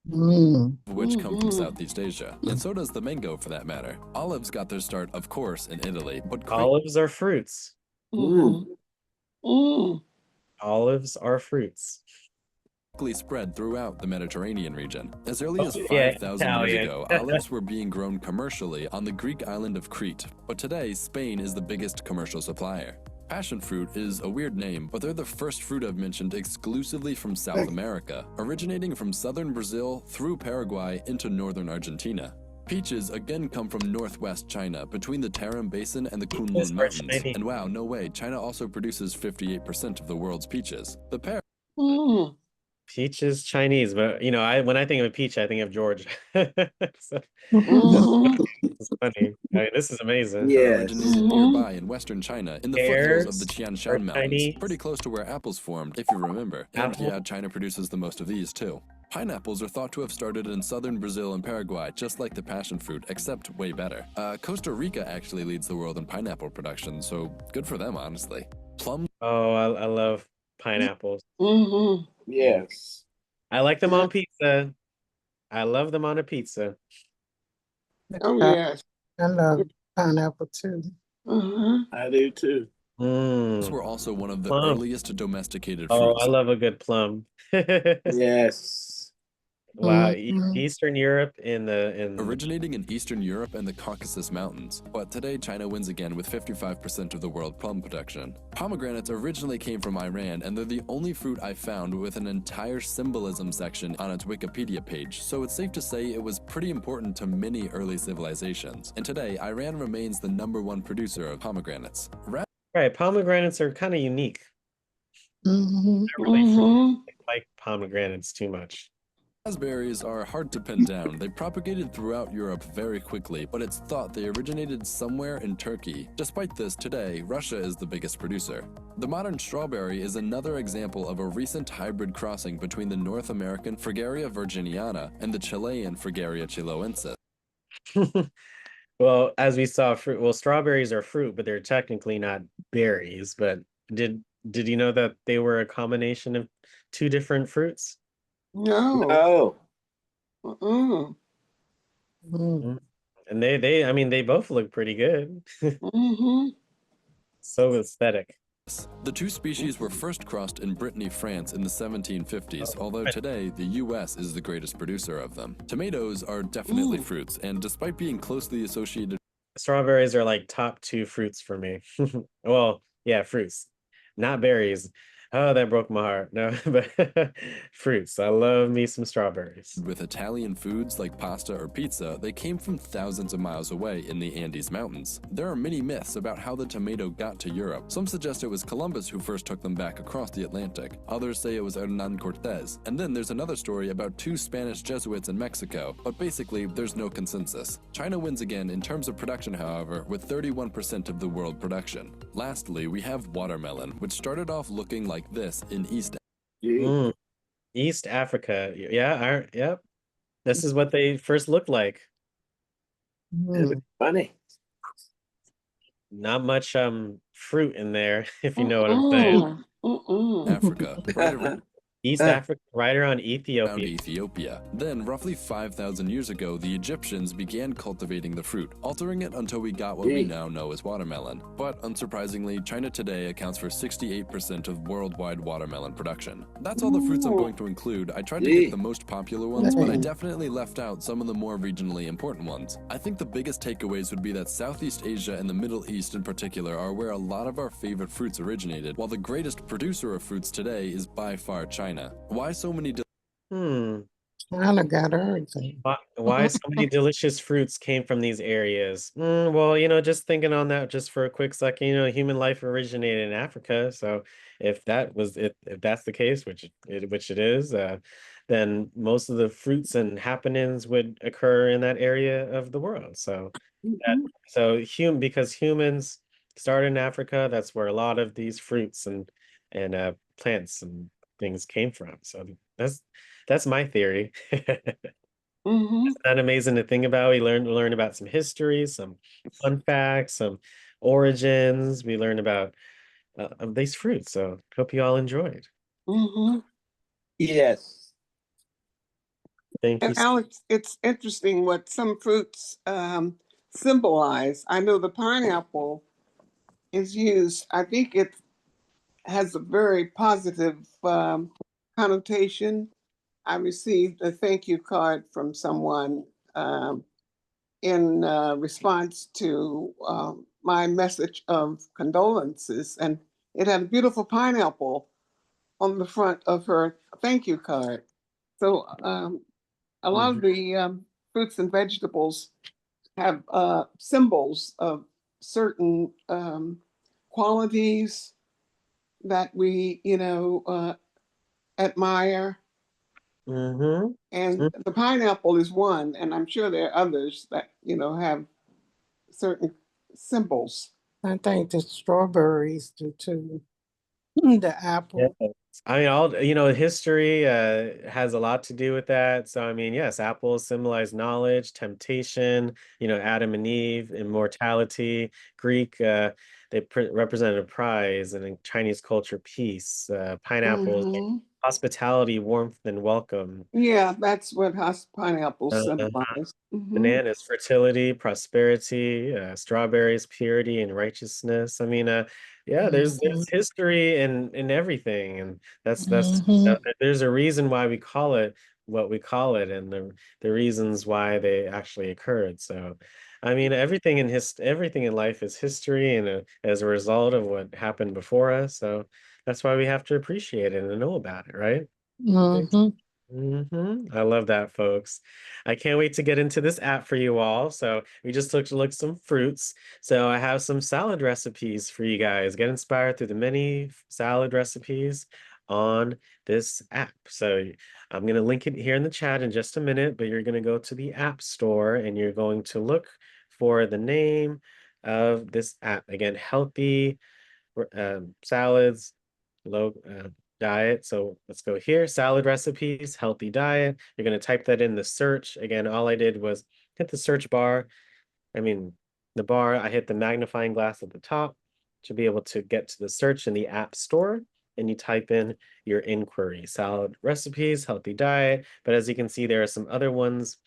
Mm. which come from Southeast Asia. And so does the mango for that matter. Olives got their start, of course, in Italy, but Olives are fruits. Mm. Mm. Olives are fruits. quickly spread throughout the Mediterranean region. As early as Oh, yeah, 5,000 years Italian. ago, olives were being grown commercially on the Greek island of Crete, but today Spain is the biggest commercial supplier. Passion fruit is a weird name, but they're the first fruit I've mentioned exclusively from South America, originating from southern Brazil through Paraguay into northern Argentina. Peaches again come from northwest China, between the Tarim Basin and the Kunlun Peaches are Mountains. shiny. And wow, no way, China also produces 58% of the world's peaches. The pear Mm. Peach is Chinese, but when I think of a peach, I think of Georgia. So, Mhm. it's funny. This is amazing. Yes. originated nearby in western China, in the foothills of the Pears Tian Shan are Mountains, Chinese. pretty close to where apples formed, if you remember. And Apple. yeah, China produces the most of these too. Pineapples are thought to have started in southern Brazil and Paraguay, just like the passion fruit, except way better. Costa Rica actually leads the world in pineapple production, so good for them, honestly. Plums Oh, I love pineapples. Mhm. Yes. I like them on pizza. I love them on a pizza. Oh yes. I love pineapple too. Mhm. I do too. Mm. were also one of the Plum. earliest domesticated Oh, fruits. I love a good plum. Yes. Wow, Mhm. Eastern Europe in Originating in Eastern Europe and the Caucasus Mountains, but today China wins again with 55% of the world plum production. Pomegranates originally came from Iran, and they're the only fruit I found with an entire symbolism section on its Wikipedia page, so it's safe to say it was pretty important to many early civilizations. And today, Iran remains the #1 producer of pomegranates. right. Pomegranates are kind of unique. Mhm. I really Mhm. like pomegranates too much. Raspberries are hard to pin down. They propagated throughout Europe very quickly, but it's thought they originated somewhere in Turkey. Despite this, today, Russia is the biggest producer. The modern strawberry is another example of a recent hybrid crossing between the North American Fragaria virginiana and the Chilean Fragaria chiloensis. Well, as we saw, strawberries are fruit, but they're technically not berries. But did you know that they were a combination of two different fruits? No. Oh. Mm. Mm. And they both look pretty good. Mhm. So aesthetic. The two species were first crossed in Brittany, France in the 1750s, although today the US is the greatest producer of them. Tomatoes are definitely fruits, and despite being closely associated Strawberries are like top two fruits for me. Well, yeah, fruits, not berries. Oh, that broke my heart. No, but fruits. I love me some strawberries. with Italian foods like pasta or pizza, they came from thousands of miles away in the Andes Mountains. There are many myths about how the tomato got to Europe. Some suggest it was Columbus who first took them back across the Atlantic. Others say it was Hernan Cortez. And then there's another story about 2 Spanish Jesuits in Mexico, but basically there's no consensus. China wins again in terms of production, however, with 31% of the world production. Lastly, we have watermelon, which started off looking like this in East Gee. Mm, East Africa. Yeah, yep. This is what they first looked like. Mm. Funny. Not much fruit in there, if you know what I'm saying. Mm-mm. Africa, right around East Africa, right around around Ethiopia. Ethiopia. Then, roughly 5,000 years ago, the Egyptians began cultivating the fruit, altering it until we got what we Gee. now know as watermelon. But unsurprisingly, China today accounts for 68% of worldwide watermelon production. That's all the fruits I'm going to include. I tried to Gee. get the most popular ones, but I definitely left out some of the more regionally important ones. I think the biggest takeaways would be that Southeast Asia and the Middle East in particular are where a lot of our favorite fruits originated, while the greatest producer of fruits today is by far China. Why so many China got everything. Why so many delicious fruits came from these areas? Well, just thinking on that just for a quick second, human life originated in Africa. So if that's the case, which it is, then most of the fruits and happenings would occur in that area of the world. So because humans started in Africa. That's where a lot of these fruits and plants and things came from. So that's my theory. Mm-hmm. Isn't that amazing to think about? We learn about some history, some fun facts, some origins. We learn about of these fruits. So hope you all enjoyed. Mm-hmm. Yes. Thank you. And Alex, it's interesting what some fruits symbolize. I know the pineapple is used, I think it has a very positive connotation. I received a thank you card from someone in response to my message of condolences, and it had a beautiful pineapple on the front of her thank you card. So a lot of the fruits and vegetables have symbols of certain qualities that we, admire. Mm-hmm. And the pineapple is one, and I'm sure there are others that, have certain symbols. I think the strawberries do too. The apple. Yes. I mean, history has a lot to do with that. So, I mean, yes, apples symbolize knowledge, temptation, Adam and Eve, immortality. Greek, they represented a prize, and in Chinese culture, peace. Pineapples, Mhm. hospitality, warmth, and welcome. Yeah, that's what pineapples Uh, symbolize. Mhm. Bananas, fertility, prosperity, strawberries, purity and righteousness. I mean, yeah, there's history in everything, and that's there's a reason why we call it what we call it, and the reasons why they actually occurred. So, I mean, everything in life is history, and as a result of what happened before us. So that's why we have to appreciate it and know about it, right? I love that, folks. I can't wait to get into this app for you all. So we just took a look at some fruits. So I have some salad recipes for you guys. Get inspired through the many salad recipes on this app. So I'm going to link it here in the chat in just a minute, but you're going to go to the App Store and you're going to look for the name of this app. Again, healthy salads, low diet. So let's go here, salad recipes, healthy diet. You're going to type that in the search. Again, all I did was hit the search bar. I mean, the bar, I hit the magnifying glass at the top to be able to get to the search in the App Store. And you type in your inquiry, salad recipes, healthy diet. But as you can see, there are some other ones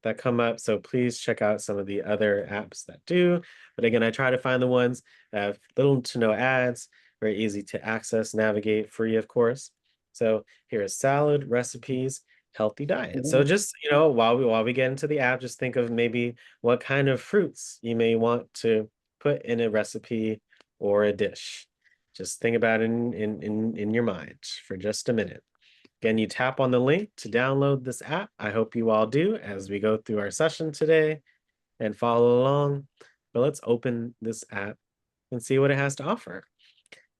that come up. So please check out some of the other apps that do. But again, I try to find the ones that have little to no ads, very easy to access, navigate, free, of course. So here is salad recipes, healthy diet. So just, while we get into the app, just think of maybe what kind of fruits you may want to put in a recipe or a dish. Just think about it in your mind for just a minute. Again, you tap on the link to download this app. I hope you all do as we go through our session today and follow along. But let's open this app and see what it has to offer.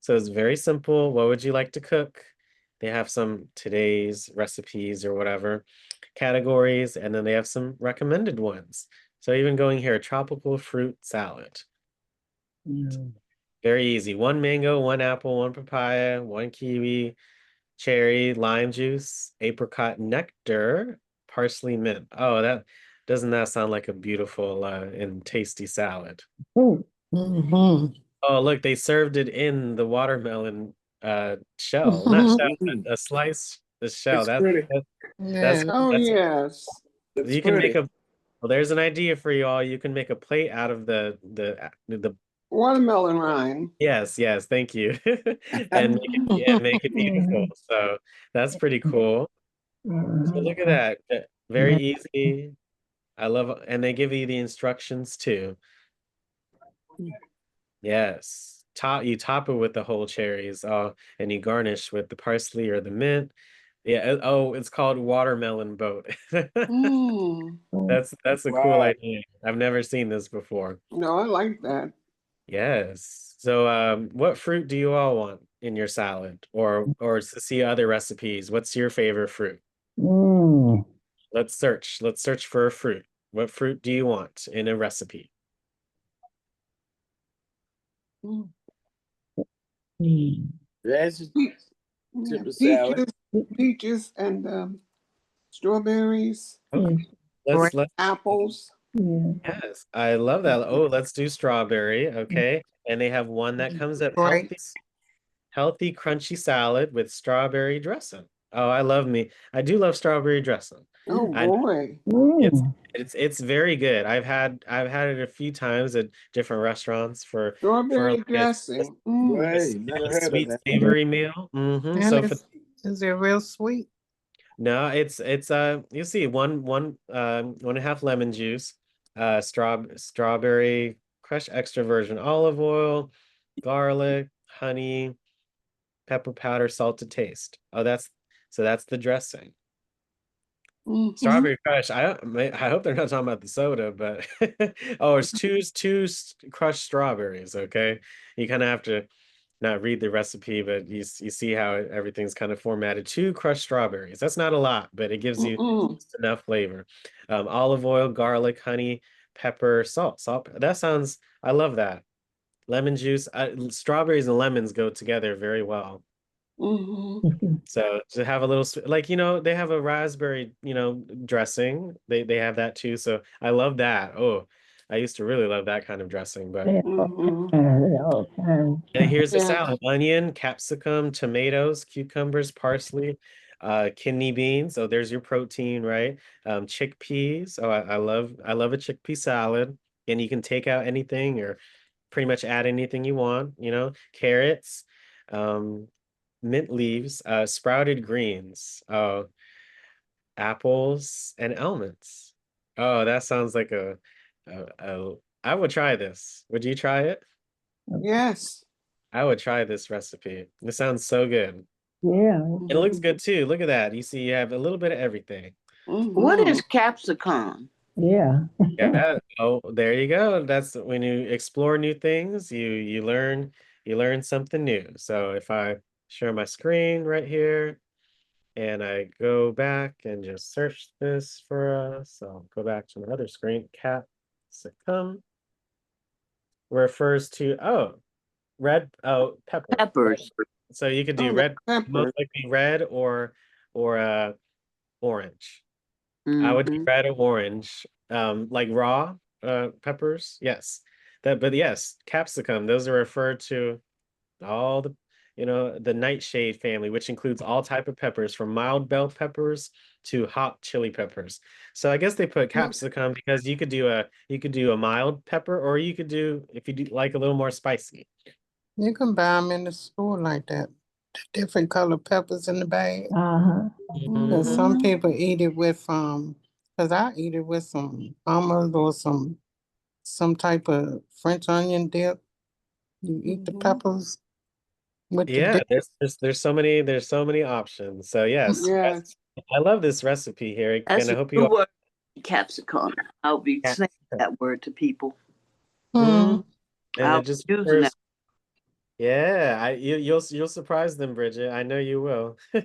So it's very simple. What would you like to cook? They have some today's recipes or whatever categories, and then they have some recommended ones. So even going here, tropical fruit salad. Very easy. 1 mango, 1 apple, 1 papaya, 1 kiwi, cherry, lime juice, apricot nectar, parsley mint. Oh, doesn't that sound like a beautiful and tasty salad? Oh, look, they served it in the watermelon shell, not shell, but a slice, the shell. It's That's pretty. that's Oh, that's yes. It's you can make pretty. well, there's an idea for you all. You can make a plate out of the Watermelon rind. yes, thank you. And make it beautiful. So that's pretty cool. So look at that. Very easy. I love, and they give you the instructions too. Yes. You top it with the whole cherries, and you garnish with the parsley or the mint. Yeah, it's called watermelon boat. Mm. That's a cool idea. I've never seen this before. No, I like that. Yes. So what fruit do you all want in your salad or to see other recipes? What's your favorite fruit? Let's search. Let's search for a fruit. What fruit do you want in a recipe? Mm. That's Yeah, Tip of salad. peaches and strawberries, Okay. Great. Let's apples. yes, I love that. Oh, let's do strawberry. Okay. And they have one that comes up Great. healthy, crunchy salad with strawberry dressing. Oh, I do love strawberry dressing. Oh I boy. it's Mm. it's very good. I've had it a few times at different restaurants for Strawberry like dressing. Right, never a heard of sweet that. savory meal. And So for is it real sweet? no, it's you see one and a half lemon juice, strawberry crushed extra virgin olive oil, garlic, honey, pepper powder, salt to taste. Oh, that's the dressing. Mhm. Strawberry crush. I hope they're not talking about the soda, but oh, it's crushed strawberries. Okay, you kind of have to not read the recipe, but you see how everything's kind of formatted. Two crushed strawberries. That's not a lot, but it gives you Mm-mm. just enough flavor. Olive oil, garlic, honey, pepper, salt. Salt. That sounds. I love that. Lemon juice. Strawberries and lemons go together very well. Mhm. So to have a little like they have a raspberry dressing. They have that too. So I love that. Oh, I used to really love that kind of dressing. But Yeah, Mhm. all kinds. and here's the Yeah. salad: onion, capsicum, tomatoes, cucumbers, parsley, kidney beans. So there's your protein, right? Chickpeas. Oh, I love a chickpea salad. And you can take out anything or pretty much add anything you want. Carrots. Um, mint leaves, sprouted greens, apples, and almonds. Oh, that sounds like I would try this. Would you try it? Yes. I would try this recipe. It sounds so good. Yeah. It looks good too. Look at that. You see, you have a little bit of everything. What is Mhm. capsicum? Yeah. Yeah. Oh, there you go. That's when you explore new things, you learn something new. So if I share my screen right here, and I go back and just search this for us. I'll go back to my other screen. Capsicum refers to pepper. Peppers. So you could do Oh, the red, most peppers. likely red or orange. I would do Mm-hmm. red or orange, like raw peppers. Yes, but yes, capsicum. Those are referred to all the nightshade family, which includes all type of peppers from mild bell peppers to hot chili peppers. So I guess they put capsicum because you could do a mild pepper, or you could do, if you do like a little more spicy. You can buy them in the store like that. Different color peppers in the bag. Uh-huh. And Mhm. some people eat it with because I eat it with some hummus or some type of French onion dip. You eat the Mhm. peppers with the Yeah, dip. there's so many options. So yes, Yes. I love this recipe here, That's and I a hope you new all. word, capsicum. I'll be saying that word to people. Mhm. Mm. And I'll it just be using that. refers. Yeah, you'll surprise them, Bridget. I know you will. They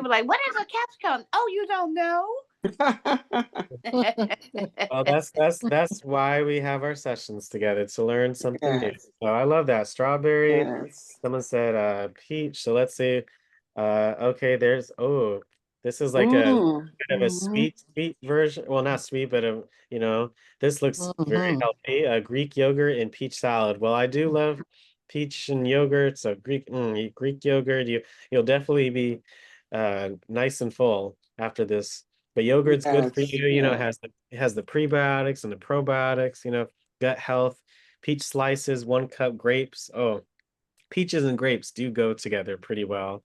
were like, "What is a capsicum?" Oh, you don't know? Well, that's why we have our sessions together, to learn something new. Yes. So I love that. Strawberry. Yes. Someone said peach. So let's see. Okay, this is like a Mm. kind of a Mhm. sweet version. Well, not sweet, but this looks very Mhm. healthy. Greek yogurt and peach salad. Well, I do love peach and yogurt. So Greek yogurt, you'll definitely be nice and full after this. But yogurt's good for Yes. you. Yes. It has the prebiotics and the probiotics, gut health. Peach slices, 1 cup grapes. Oh, peaches and grapes do go together pretty well.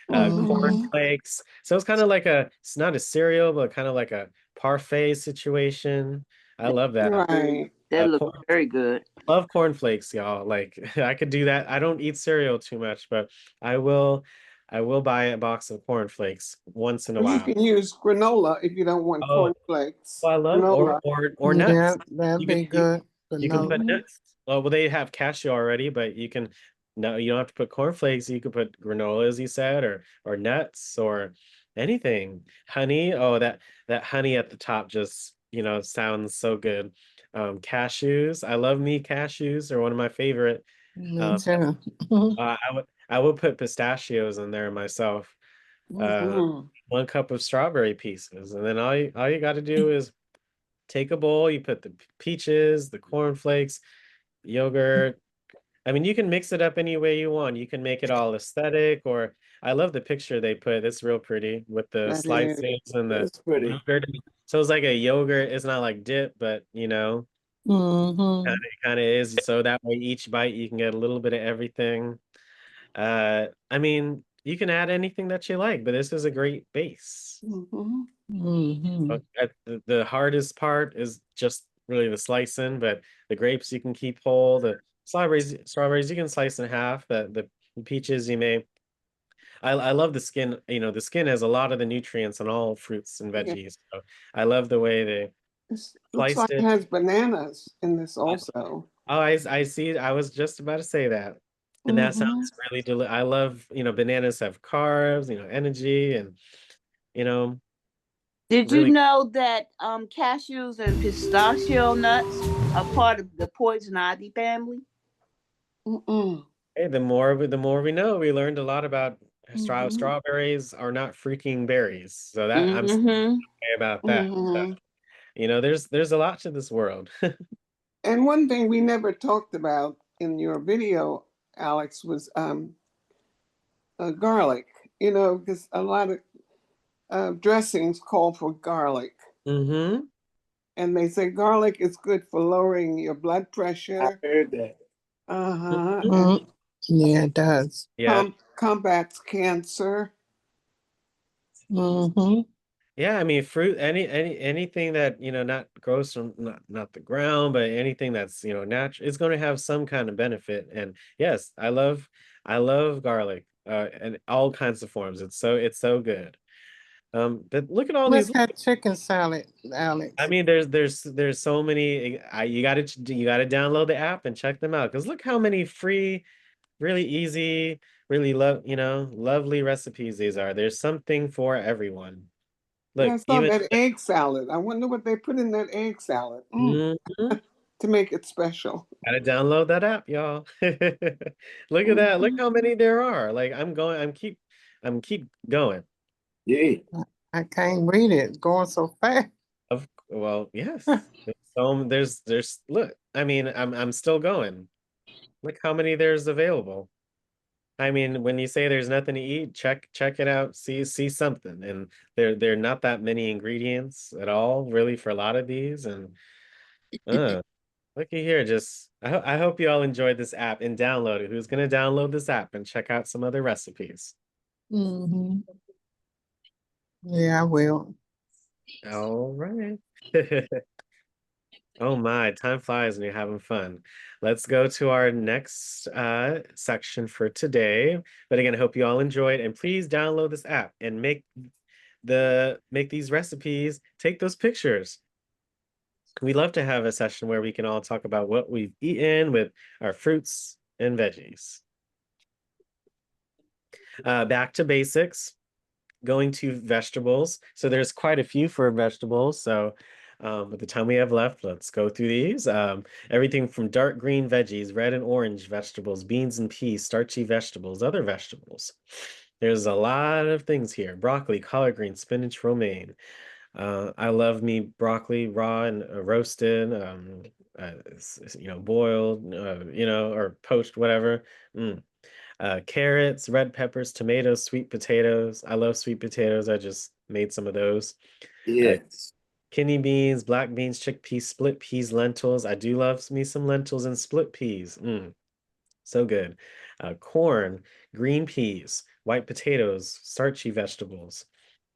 Corn Mhm. flakes. So it's not a cereal, but kind of like a parfait situation. I love that. Right. That looks Corn very good. Love cornflakes, y'all. Like I could do that. I don't eat cereal too much, but I will I will buy a box of cornflakes once in a Or you while. can use granola if you don't want Oh, cornflakes. I love Granola. or Yeah, nuts. that'd You be could you, good. you can Granola. put Mhm. nuts. Well, they have cashew already, but no, you don't have to put cornflakes. You could put granola, as you said, or nuts or anything. Honey. Oh, that honey at the top just sounds so good. Cashews. I love me cashews. Are one of my favorite Me Um, too. I would put pistachios in there myself. Uh, Mhm. 1 cup of strawberry pieces, and then all you got to do is take a bowl. You put the peaches, the cornflakes, yogurt. I mean, you can mix it up any way you want. You can make it all aesthetic, or I love the picture they put. It's real pretty with the That is, slices and the That's pretty. yogurt. So it's like a yogurt. It's not like dip, but Mm-hmm. kind of is. So that way, each bite you can get a little bit of everything. I mean, you can add anything that you like, but this is a great base. Mhm. Mm-hmm. But the hardest part is just really the slicing, but the grapes you can keep whole. The strawberries you can slice in half. The peaches you may. I love the skin. The skin has a lot of the nutrients in all fruits and yeah, veggies. So I love the way they looks sliced like it it. has bananas in this Uh, also. Oh, I see. I was just about to say that. And that Mm-hmm. sounds really I love, bananas have carbs, energy and, you know, Did you really, know that cashews and pistachio nuts are part of the poison ivy family? Mm-mm. hey, the more we know, we learned a lot about Mm-hmm. strawberries are not freaking berries. So that I'm so Mm-hmm. okay about that. So, Mm-hmm. there's a lot to this world. And one thing we never talked about in your video, Alex, was garlic. Because a lot of dressings call for garlic, Mm-hmm. and they say garlic is good for lowering your blood I pressure. heard that. Uh-huh. Mhm. And Yeah, it does. Yeah. combats cancer. Mm-hmm. Yeah, I mean, fruit, anything that, not grows from not the ground, but anything that's, natural, it's going to have some kind of benefit. And yes, I love garlic, and all kinds of forms. It's so good. But look at all What's these. that chicken salad, I Alex? mean, there's so many. You gotta download the app and check them out because look how many free, really easy, really lovely recipes these are. There's something for everyone. Yeah, Look, I saw even. that egg salad. I wonder what they put in that egg salad Mhm. to make it special. Gotta download that app, y'all. Look at that. Look Mhm. how many there are. Like I'm keep going. Yeah. I can't read it. Going so fast. Well, yes. There's look. I mean, I'm still going. Look how many there's available. I mean, when you say there's nothing to eat, check it out, see something. And there are not that many ingredients at all, really, for a lot of these. And uh looky here, I hope you all enjoyed this app and download it. Who's gonna download this app and check out some other recipes? Mm-hmm. Yeah, I will. All right. Oh my, time flies when you're having fun. Let's go to our next section for today. But again, I hope you all enjoyed and please download this app and make these recipes, take those pictures. We love to have a session where we can all talk about what we've eaten with our fruits and veggies. Back to basics, going to vegetables. So there's quite a few for vegetables. So with the time we have left, let's go through these. Everything from dark green veggies, red and orange vegetables, beans and peas, starchy vegetables, other vegetables. There's a lot of things here. Broccoli, collard greens, spinach, romaine. I love me broccoli raw and roasted, boiled, or poached, whatever. Mm. Carrots, red peppers, tomatoes, sweet potatoes. I love sweet potatoes. I just made some of those. Uh, Yes. kidney beans, black beans, chickpeas, split peas, lentils. I do love me some lentils and split peas. So good. Corn, green peas, white potatoes, starchy vegetables,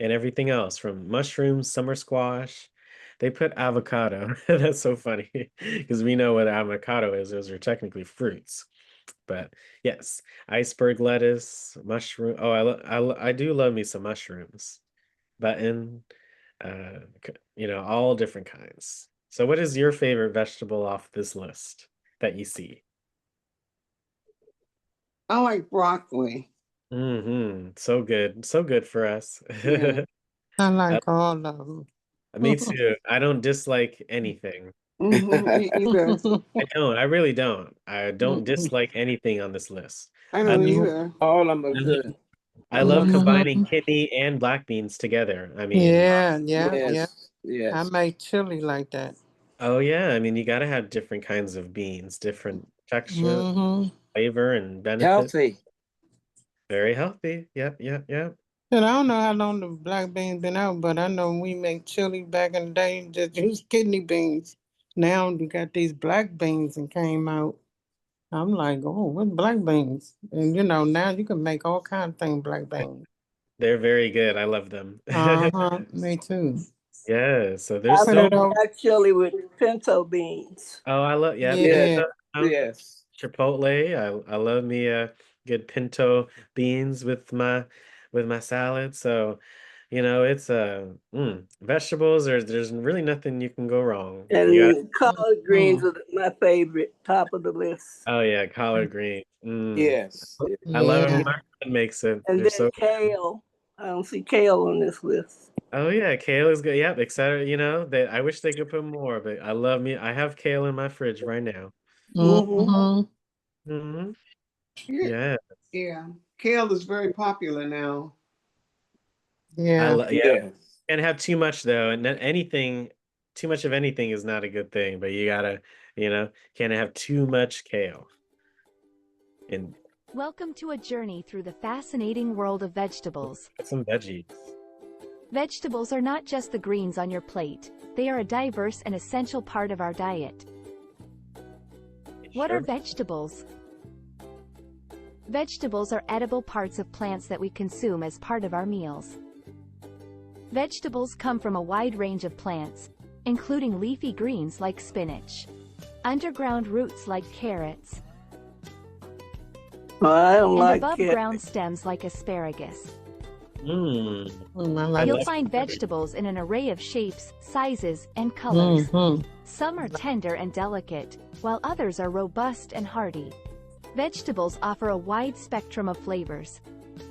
and everything else from mushrooms, summer squash. They put avocado. That's so funny because we know what avocado is. Those are technically fruits. But yes, iceberg lettuce, mushroom. Oh, I do love me some mushrooms. Button, all different kinds. So what is your favorite vegetable off this list that you see? I like broccoli. So good. So good for us. Yeah. I Uh, like all of them. Me too. I don't dislike anything. Me either. I don't. I really don't. I don't dislike anything on this list. I I don't love, either. All of them are I love, good. I love combining Mhm. kidney and black beans together. I mean, Yeah, yeah, yeah. Yes, I yes. make chili like that. oh yeah, I mean, you got to have different kinds of beans, different texture, Hmm. flavor, and benefit. Healthy. Very healthy. Yep, yep, yep. And I don't know how long the black beans been out, but I know we make chili back in the day, just use kidney beans. Now you got these black beans and came out. I'm like, oh, what black beans? And now you can make all kinds of things black beans. They're very good. I love them. Uh-huh, me too. Yeah, so I there's Put so it make many. over. black chili with pinto beans. Oh, I love, yeah, Yes, Yeah. pinto, yes. chipotle. I love me a good pinto beans with my salad. So, it's vegetables. There's really nothing you can go wrong. You got And collard greens Mhm. are my favorite, top of the list. oh yeah, collard green. Yes. I love it when Yeah. my friend makes it. And They're then so kale. I don't see kale on this list. oh yeah, kale is good. Yep, etc. I wish they could put more, but I love me. I have kale in my fridge right now. Hmm Mhm. Hmm Yeah, Yeah. yeah. Kale is very popular now. Yeah. Yeah. Yes. Can't have too much though, and then too much of anything is not a good thing. But you gotta, can't have too much kale. And Welcome to a journey through the fascinating world of vegetables. some veggies. Vegetables are not just the greens on your plate, they are a diverse and essential part of our diet. What are vegetables? Vegetables are edible parts of plants that we consume as part of our meals. Vegetables come from a wide range of plants, including leafy greens like spinach, underground roots like carrots, I don't and like above it. ground stems like asparagus. Mm. I like You'll love find carrots. vegetables in an array of shapes, sizes, and colors. Mhm. Some are tender and delicate, while others are robust and hardy. Vegetables offer a wide spectrum of flavors.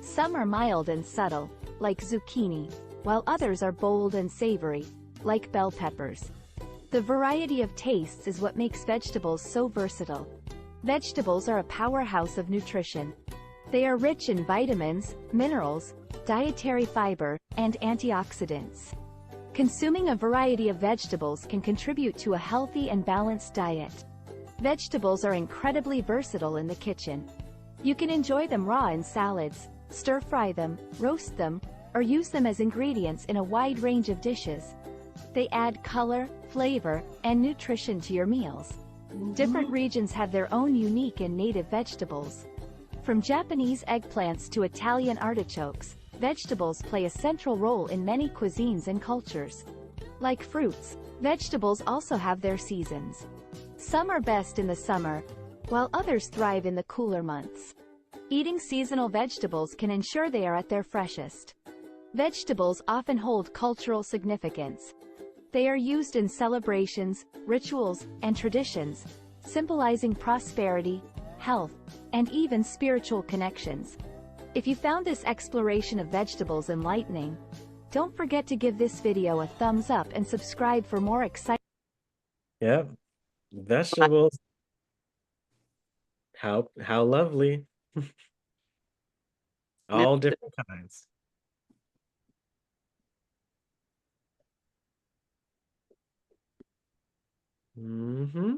Some are mild and subtle, like zucchini, while others are bold and savory, like bell peppers. The variety of tastes is what makes vegetables so versatile. Vegetables are a powerhouse of nutrition. They are rich in vitamins, minerals, dietary fiber, and antioxidants. Consuming a variety of vegetables can contribute to a healthy and balanced diet. Vegetables are incredibly versatile in the kitchen. You can enjoy them raw in salads, stir-fry them, roast them, or use them as ingredients in a wide range of dishes. They add color, flavor, and nutrition to your meals. Different regions have their own unique and native vegetables. From Japanese eggplants to Italian artichokes, vegetables play a central role in many cuisines and cultures. Like fruits, vegetables also have their seasons. Some are best in the summer, while others thrive in the cooler months. Eating seasonal vegetables can ensure they are at their freshest. Vegetables often hold cultural significance. They are used in celebrations, rituals, and traditions, symbolizing prosperity, health, and even spiritual connections. If you found this exploration of vegetables enlightening, don't forget to give this video a thumbs up and subscribe for more exciting. Yep. Vegetables. How lovely. All different kinds. Hmm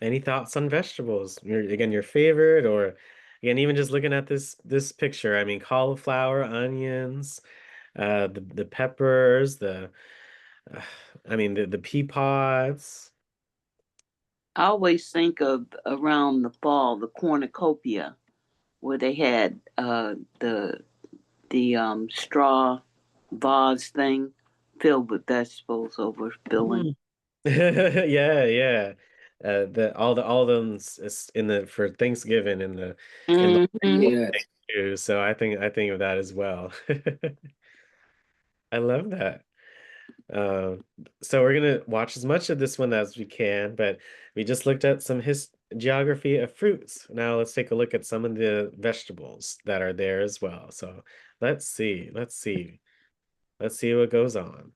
Any thoughts on vegetables? Your favorite, or again, even just looking at this picture. I mean, cauliflower, onions, the peppers, uh, I mean the pea pods. I always think of around the fall, the cornucopia, where they had the straw vase thing filled with vegetables overfilling. Yeah, yeah. All them in the for Thanksgiving in the Yes. too. So I think of that as well. I love that. Uh, so we're gonna watch as much of this one as we can, but we just looked at some his geography of fruits. Now let's take a look at some of the vegetables that are there as well. So let's see what goes on.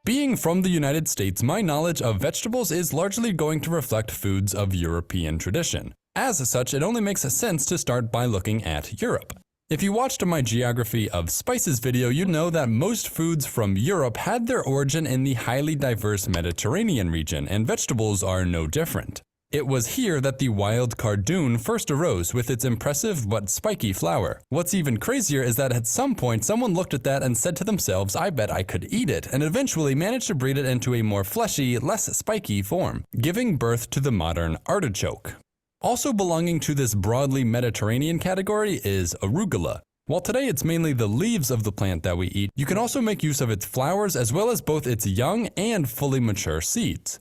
Being from the United States, my knowledge of vegetables is largely going to reflect foods of European tradition. As such, it only makes sense to start by looking at Europe. If you watched my Geography of Spices video, you'd know that most foods from Europe had their origin in the highly diverse Mediterranean region, and vegetables are no different. It was here that the wild cardoon first arose with its impressive but spiky flower. What's even crazier is that at some point someone looked at that and said to themselves, I bet I could eat it, and eventually managed to breed it into a more fleshy, less spiky form, giving birth to the modern artichoke. Also belonging to this broadly Mediterranean category is arugula. While today it's mainly the leaves of the plant that we eat, you can also make use of its flowers as well as both its young and fully mature seeds.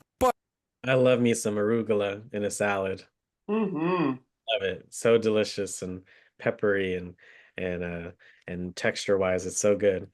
I love me some arugula in a salad. Mm-hmm. Love it. So delicious and peppery and texture-wise, it's so good.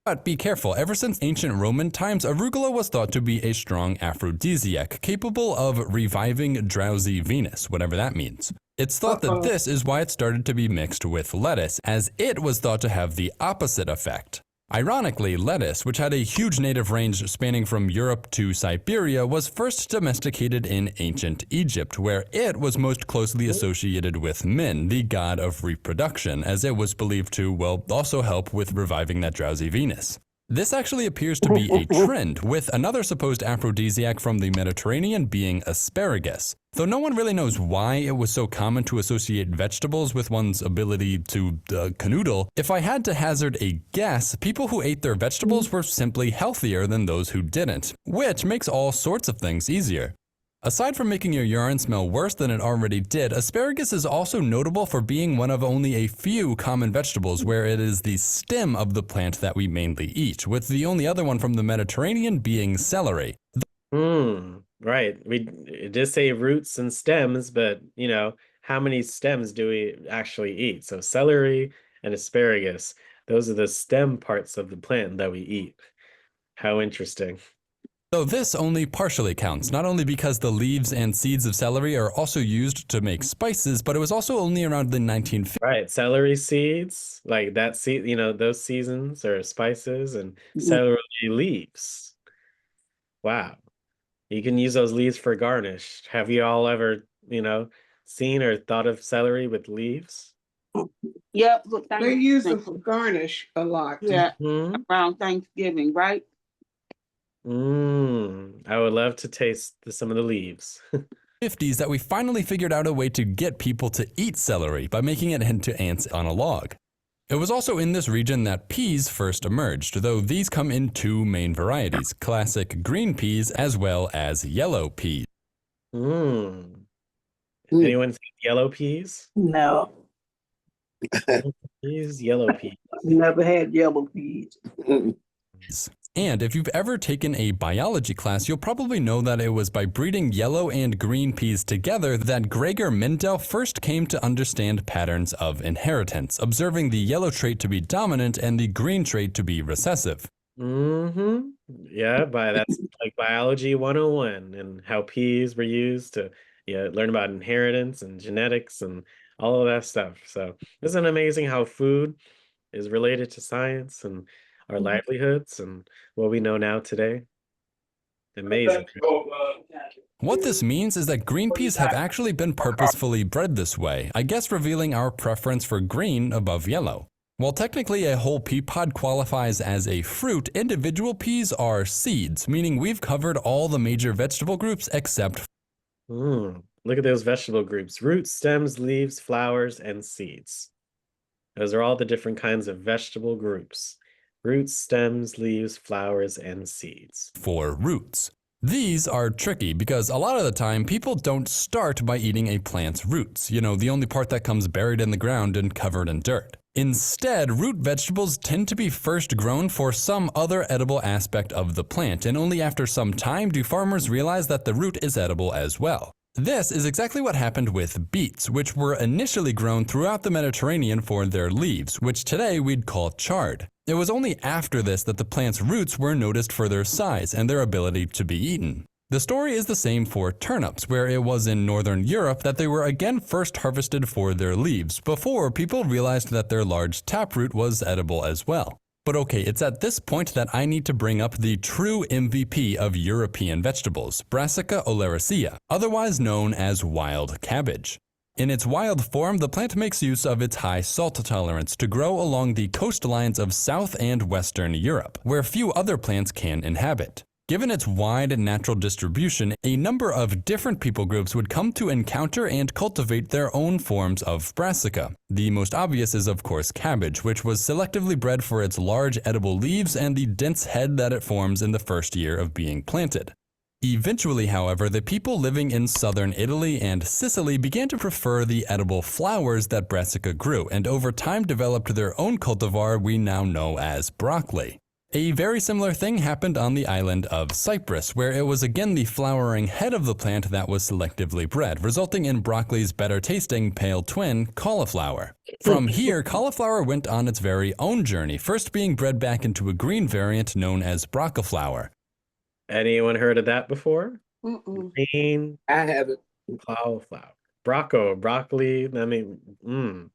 But be careful, ever since ancient Roman times, arugula was thought to be a strong aphrodisiac, capable of reviving drowsy Venus, whatever that means. It's thought that this is why it started to be mixed with lettuce, as it was thought to have the opposite effect. Ironically, lettuce, which had a huge native range spanning from Europe to Siberia, was first domesticated in ancient Egypt, where it was most closely associated with Min, the god of reproduction, as it was believed to, well, also help with reviving that drowsy Venus. This actually appears to be a trend, with another supposed aphrodisiac from the Mediterranean being asparagus. Though no one really knows why it was so common to associate vegetables with one's ability to canoodle, if I had to hazard a guess, people who ate their vegetables were simply healthier than those who didn't, which makes all sorts of things easier. Aside from making your urine smell worse than it already did, asparagus is also notable for being one of only a few common vegetables where it is the stem of the plant that we mainly eat, with the only other one from the Mediterranean being celery. Right. It did say roots and stems, but you know, how many stems do we actually eat? So celery and asparagus, those are the stem parts of the plant that we eat. How interesting. Though this only partially counts, not only because the leaves and seeds of celery are also used to make spices, but it was also only around the 1950s. Right, celery seeds, like that seed, you know, those seasons are spices, and celery leaves. Wow. You can use those leaves for garnish. Have you all ever, you know, seen or thought of celery with leaves? Yep. Look, They use it for garnish a lot. Yeah, around Thanksgiving, right? I would love to taste some of the leaves. 50s that we finally figured out a way to get people to eat celery by making it into ants on a log. It was also in this region that peas first emerged, though these come in two main varieties, classic green peas as well as yellow peas. Anyone see yellow peas? No, Peas, yellow peas. never had yellow peas. And if you've ever taken a biology class, you'll probably know that it was by breeding yellow and green peas together that Gregor Mendel first came to understand patterns of inheritance, observing the yellow trait to be dominant and the green trait to be recessive. Yeah, that's like biology 101 and how peas were used to learn about inheritance and genetics and all of that stuff. So isn't it amazing how food is related to science and our livelihoods and what we know now today? Amazing. What this means is that green peas have actually been purposefully bred this way, I guess revealing our preference for green above yellow. While technically a whole pea pod qualifies as a fruit, individual peas are seeds, meaning we've covered all the major vegetable groups except. Look at those vegetable groups: roots, stems, leaves, flowers, and seeds. Those are all the different kinds of vegetable groups. Roots, stems, leaves, flowers, and seeds. For roots. These are tricky because a lot of the time people don't start by eating a plant's roots, you know, the only part that comes buried in the ground and covered in dirt. Instead, root vegetables tend to be first grown for some other edible aspect of the plant, and only after some time do farmers realize that the root is edible as well. This is exactly what happened with beets, which were initially grown throughout the Mediterranean for their leaves, which today we'd call chard. It was only after this that the plant's roots were noticed for their size and their ability to be eaten. The story is the same for turnips, where it was in Northern Europe that they were again first harvested for their leaves, before people realized that their large taproot was edible as well. But okay, it's at this point that I need to bring up the true MVP of European vegetables, Brassica oleracea, otherwise known as wild cabbage. In its wild form, the plant makes use of its high salt tolerance to grow along the coastlines of South and Western Europe, where few other plants can inhabit. Given its wide natural distribution, a number of different people groups would come to encounter and cultivate their own forms of brassica. The most obvious is, of course, cabbage, which was selectively bred for its large edible leaves and the dense head that it forms in the first year of being planted. Eventually, however, the people living in southern Italy and Sicily began to prefer the edible flowers that brassica grew, and over time developed their own cultivar we now know as broccoli. A very similar thing happened on the island of Cyprus, where it was again the flowering head of the plant that was selectively bred, resulting in broccoli's better-tasting pale twin, cauliflower. From here, cauliflower went on its very own journey, first being bred back into a green variant known as broccoflower. Anyone heard of that before? Mm-mm. Green I haven't. cauliflower. Broccoli, I mean,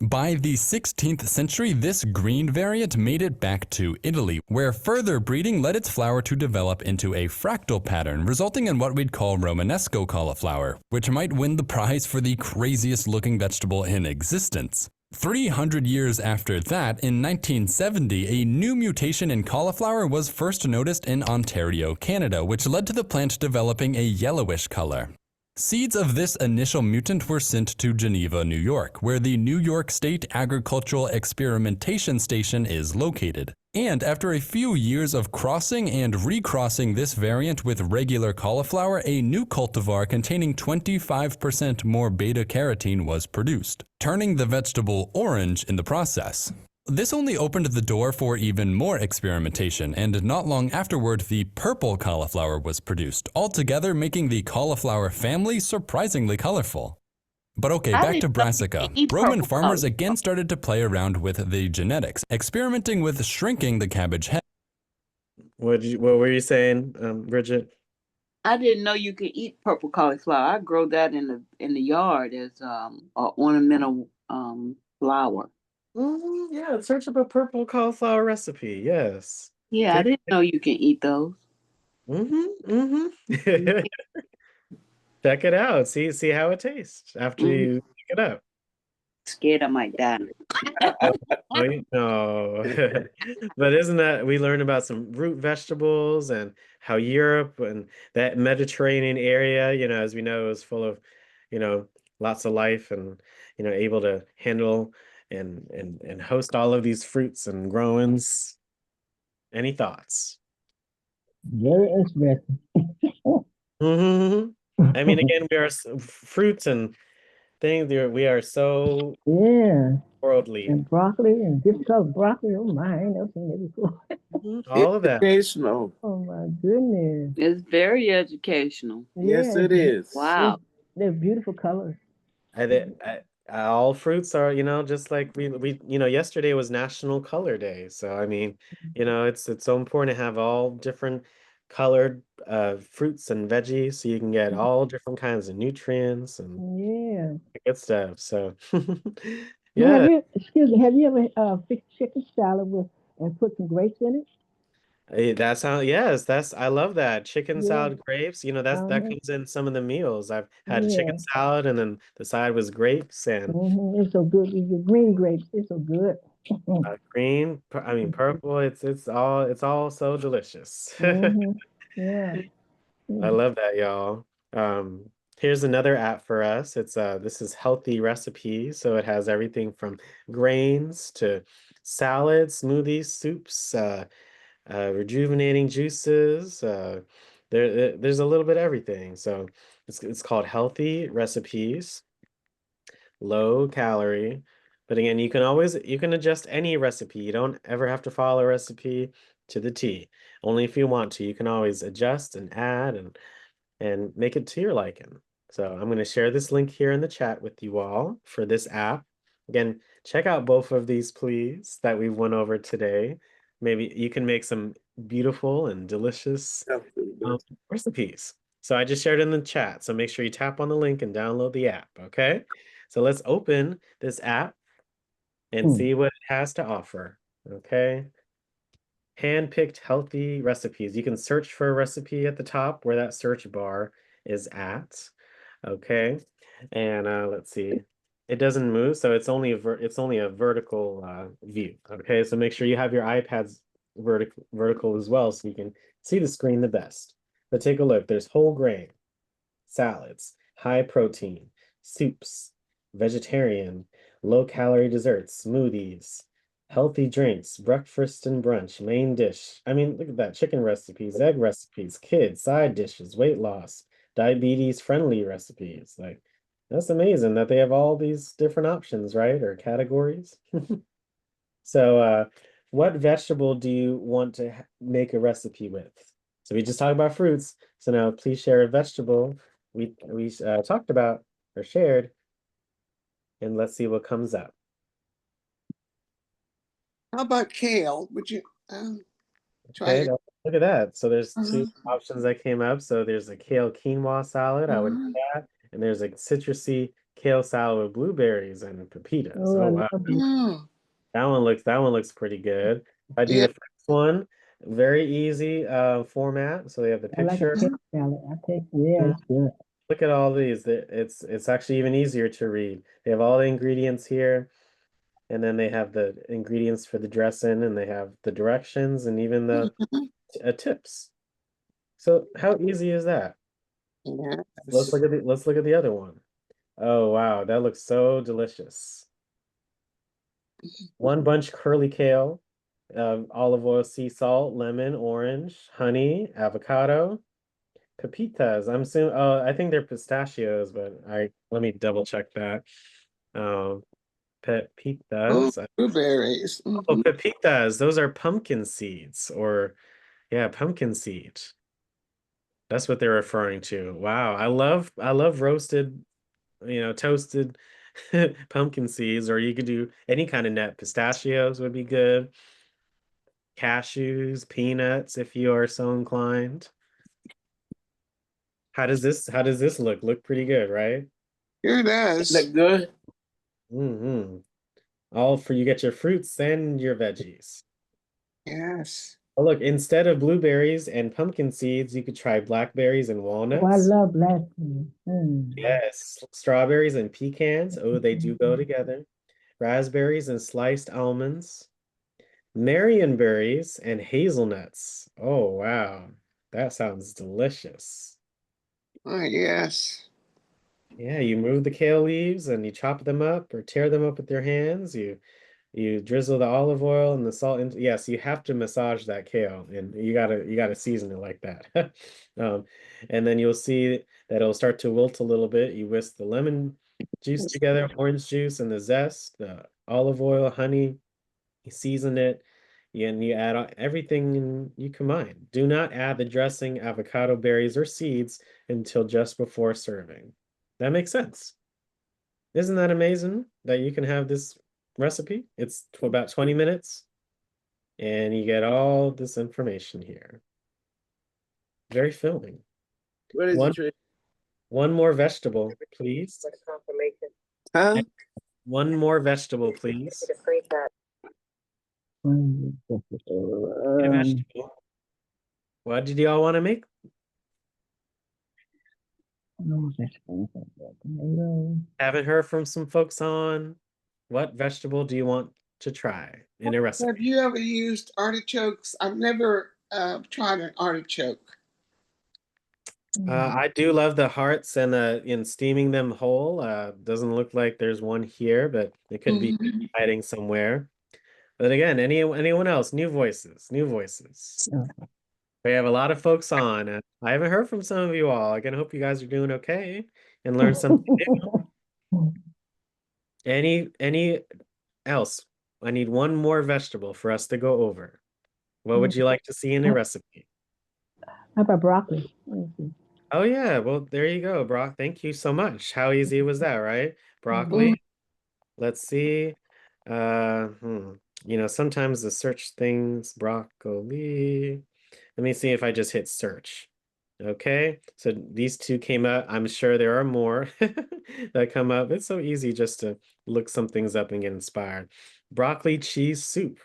By the 16th century, this green variant made it back to Italy, where further breeding led its flower to develop into a fractal pattern, resulting in what we'd call Romanesco cauliflower, which might win the prize for the craziest looking vegetable in existence. 300 years after that, in 1970, a new mutation in cauliflower was first noticed in Ontario, Canada, which led to the plant developing a yellowish color. Seeds of this initial mutant were sent to Geneva, New York, where the New York State Agricultural Experimentation Station is located. And after a few years of crossing and recrossing this variant with regular cauliflower, a new cultivar containing 25% more beta-carotene was produced, turning the vegetable orange in the process. This only opened the door for even more experimentation, and not long afterward, the purple cauliflower was produced, altogether making the cauliflower family surprisingly colorful. But okay, back to brassica. Roman farmers again started to play around with the genetics, experimenting with shrinking the cabbage head. what were you saying, Bridget? I didn't know you could eat purple cauliflower. I grow that in the yard as an ornamental flower. Yeah, search up a purple cauliflower recipe. Yes. Yeah, I didn't know you can eat those. Check it out. See how it tastes after you pick it up. Scared I might die. No. But isn't that we learned about some root vegetables and how Europe and that Mediterranean area, as we know, is full of, lots of life and, able to handle and host all of these fruits and growings. Any thoughts? Very interesting. I mean, again, we are fruits and things. We are so worldly. And broccoli and this color broccoli. Oh my, I ain't never seen it before. All of that. Educational. Oh my goodness. It's very educational. Yes, it is. Wow. They're beautiful colors. All fruits are, just like we yesterday was National Color Day. So I mean, it's so important to have all different colored fruits and veggies so you can get all different kinds of nutrients and good stuff. So yeah. Excuse me, have you ever fixed chicken salad and put some grapes in it? That's how, yes, I love that. Chicken salad grapes, that comes in some of the meals. I've had chicken salad and then the side was grapes and It's so good. It's the green grapes. It's so good. green, I mean purple, it's all so delicious. Yeah. I love that, y'all. Here's another app for us. This is Healthy Recipes, so it has everything from grains to salads, smoothies, soups, rejuvenating juices. There's a little bit of everything. So it's called Healthy Recipes, low calorie. But again, you can adjust any recipe. You don't ever have to follow a recipe to the T. Only if you want to. You can always adjust and add and make it to your liking. So I'm going to share this link here in the chat with you all for this app. Again, check out both of these, please, that we went over today. Maybe you can make some beautiful and delicious recipes. So I just shared in the chat. So make sure you tap on the link and download the app. Okay. So let's open this app and see what it has to offer. Okay. hand-picked healthy recipes. You can search for a recipe at the top where that search bar is at. Okay. And let's see. It doesn't move, so it's only a vertical view. Okay, so make sure you have your iPads vertical as well so you can see the screen the best. But take a look. There's whole grain, salads, high protein, soups, vegetarian, low calorie desserts, smoothies, healthy drinks, breakfast and brunch, main dish. I mean, look at that. Chicken recipes, egg recipes, kids, side dishes, weight loss, diabetes friendly recipes. Like, that's amazing that they have all these different options, right? Or categories. So, what vegetable do you want to make a recipe with? So we just talked about fruits. So now please share a vegetable we talked about or shared, and let's see what comes up. How about kale? Would you try Okay, it? look at that. So there's two options that came up. So there's a kale quinoa salad. I would do that. And there's a citrusy kale salad with blueberries and pepitas. Oh, I Oh wow. love it. Mm. That one looks pretty good. If I do Yeah. the first one, very easy format. So they have the I like a picture. kale salad. Yeah, it's good. Look at all these. It's actually even easier to read. They have all the ingredients here, and then they have the ingredients for the dressing, and they have the directions and even the tips. So how easy is that? Yes. Let's look at the other one. Oh wow, that looks so delicious. One bunch curly kale, olive oil, sea salt, lemon, orange, honey, avocado, pepitas. I'm assuming. Oh, I think they're pistachios, but let me double check that. Um, Oh, pepitas. blueberries. Oh, Mhm. pepitas. Those are pumpkin seeds, or yeah, pumpkin seed. That's what they're referring to. Wow, I love roasted, toasted pumpkin seeds, or you could do any kind of nut. Pistachios would be good. Cashews, peanuts, if you are so inclined. How does this look? Look pretty good, right? Here it is. Look good. Mm-hmm. All for you get your fruits and your veggies. Yes. Oh, look, instead of blueberries and pumpkin seeds, you could try blackberries and Oh, I walnuts. love blackberries. Mm. Yes, strawberries and pecans. Oh, they do go together. Raspberries and sliced almonds. Marionberries and hazelnuts. Oh, wow. That sounds delicious. Oh, yes. Yeah, you move the kale leaves and you chop them up or tear them up with your hands. You drizzle the olive oil and the salt into, yes, you have to massage that kale and you gotta season it like that. And then you'll see that it'll start to wilt a little bit. You whisk the lemon juice together, orange juice and the zest, the olive oil, honey, you season it, and you add everything and you combine. Do not add the dressing, avocado berries, or seeds until just before serving. That makes sense. Isn't that amazing that you can have this recipe? It's about 20 minutes and you get all this information here. Very filling. What is the trick? One more vegetable, please. Huh? One more vegetable, please. Mm. A vegetable. What did y'all want to make? Tomato. Haven't heard from some folks on what vegetable do you want to try in a recipe? Have you ever used artichokes? I've never tried an artichoke. I do love the hearts and in steaming them whole. Doesn't look like there's one here, but it could be hiding somewhere. But again, anyone else? New voices, new voices. We have a lot of folks on. I haven't heard from some of you all. Again, I hope you guys are doing okay and learn something new. Any else? I need one more vegetable for us to go over. What would you like to see in a recipe? How about broccoli? Oh yeah, well there you go, Brock. Thank you so much. How easy was that, right? Broccoli. Let's see. Sometimes the search things, broccoli. Let me see if I just hit search. Okay, so these two came up. I'm sure there are more that come up. It's so easy just to look some things up and get inspired. Broccoli cheese soup.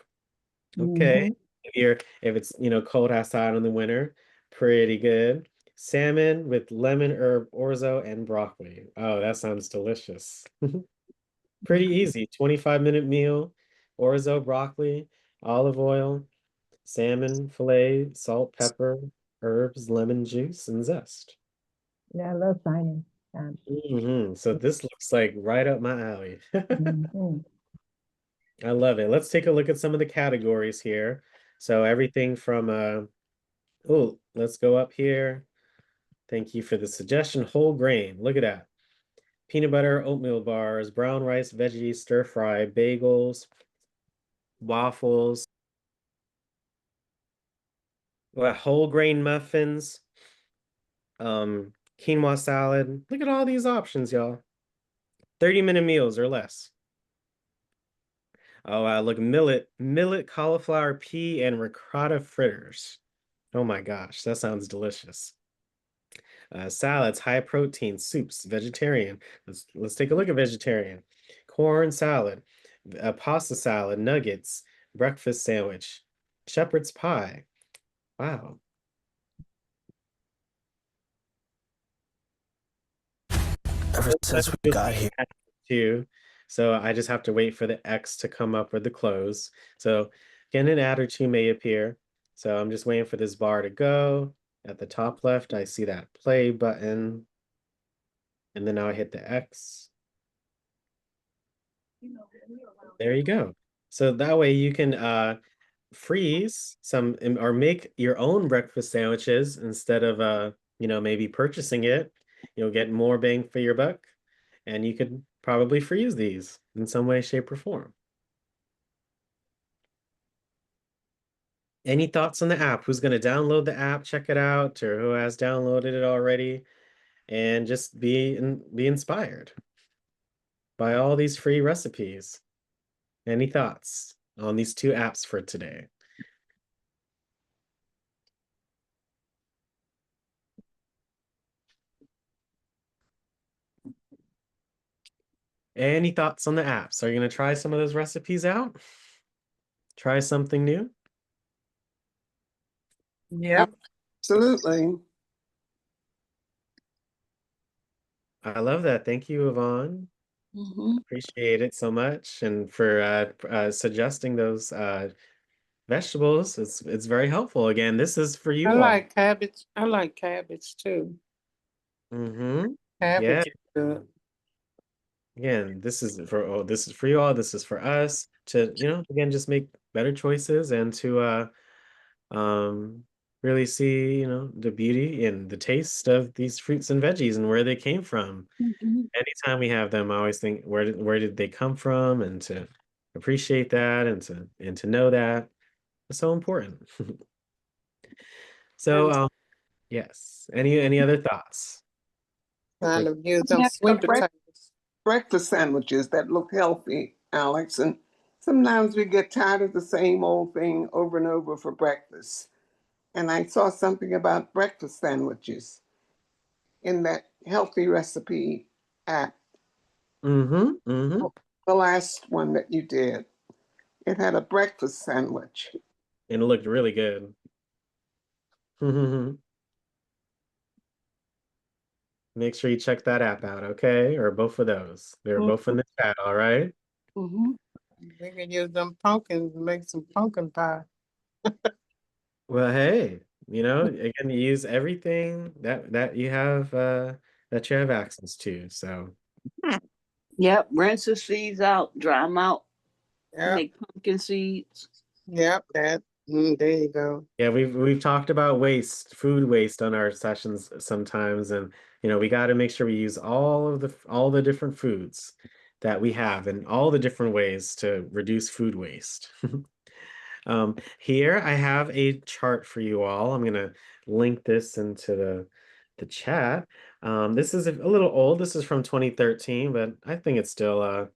Okay, if it's, cold outside in the winter, pretty good. Salmon with lemon herb orzo and broccoli. Oh, that sounds delicious. Pretty easy. 25-minute meal, orzo, broccoli, olive oil, salmon fillet, salt, pepper, herbs, lemon juice, and zest. Yeah, I love signing. So this looks like right up my alley. Mhm. I love it. Let's take a look at some of the categories here. So everything from let's go up here. Thank you for the suggestion. Whole grain. Look at that. Peanut butter, oatmeal bars, brown rice, veggies, stir fry, bagels, waffles, whole grain muffins, quinoa salad. Look at all these options, y'all. 30-minute meals or less. Oh, look, millet, cauliflower, pea, and ricotta fritters. Oh my gosh, that sounds delicious. Salads, high protein, soups, vegetarian. Let's take a look at vegetarian. Corn salad, pasta salad, nuggets, breakfast sandwich, shepherd's pie. Wow. Ever since we got here. Too. So I just have to wait for the X to come up with the close. So again, an ad or two may appear. So I'm just waiting for this bar to go. At the top left, I see that play button. And then now I hit the X. There you go. So that way you can freeze some or make your own breakfast sandwiches instead of maybe purchasing it. You'll get more bang for your buck, and you could probably freeze these in some way, shape, or form. Any thoughts on the app? Who's going to download the app, check it out, or who has downloaded it already, and just be inspired by all these free recipes? Any thoughts on these two apps for today? Any thoughts on the apps? Are you going to try some of those recipes out? Try something new? Yep. Absolutely. I love that. Thank you, Yvonne. Appreciate it so much, and for suggesting those vegetables. It's very helpful. Again, this is for you I all. like cabbage. I like cabbage too. Yeah. Cabbage is good. Again, this is for you all. This is for us to, again, just make better choices and to really see, the beauty and the taste of these fruits and veggies and where they came from. Anytime we have them, I always think, where did they come from, and to appreciate that and to know that is so important. So yes. Any other thoughts? Trying to use them Yeah, sweet potatoes. breakfast sandwiches that look healthy, Alex, and sometimes we get tired of the same old thing over and over for breakfast. And I saw something about breakfast sandwiches in that healthy recipe app. The last one that you did, it had a breakfast sandwich. And it looked really good. Make sure you check that app out, okay? Or both of those. They're both in the chat, all right? We can use them pumpkins and make some pumpkin pie. Well, hey, again, you use everything that you have access to. So Yep, rinse the seeds out, dry them out, Yep. make pumpkin seeds. Yep, there you go. yeah, we've talked about food waste on our sessions sometimes, and we got to make sure we use all the different foods that we have and all the different ways to reduce food waste. Here I have a chart for you all. I'm gonna link this into the chat. This is a little old. This is from 2013, but I think it still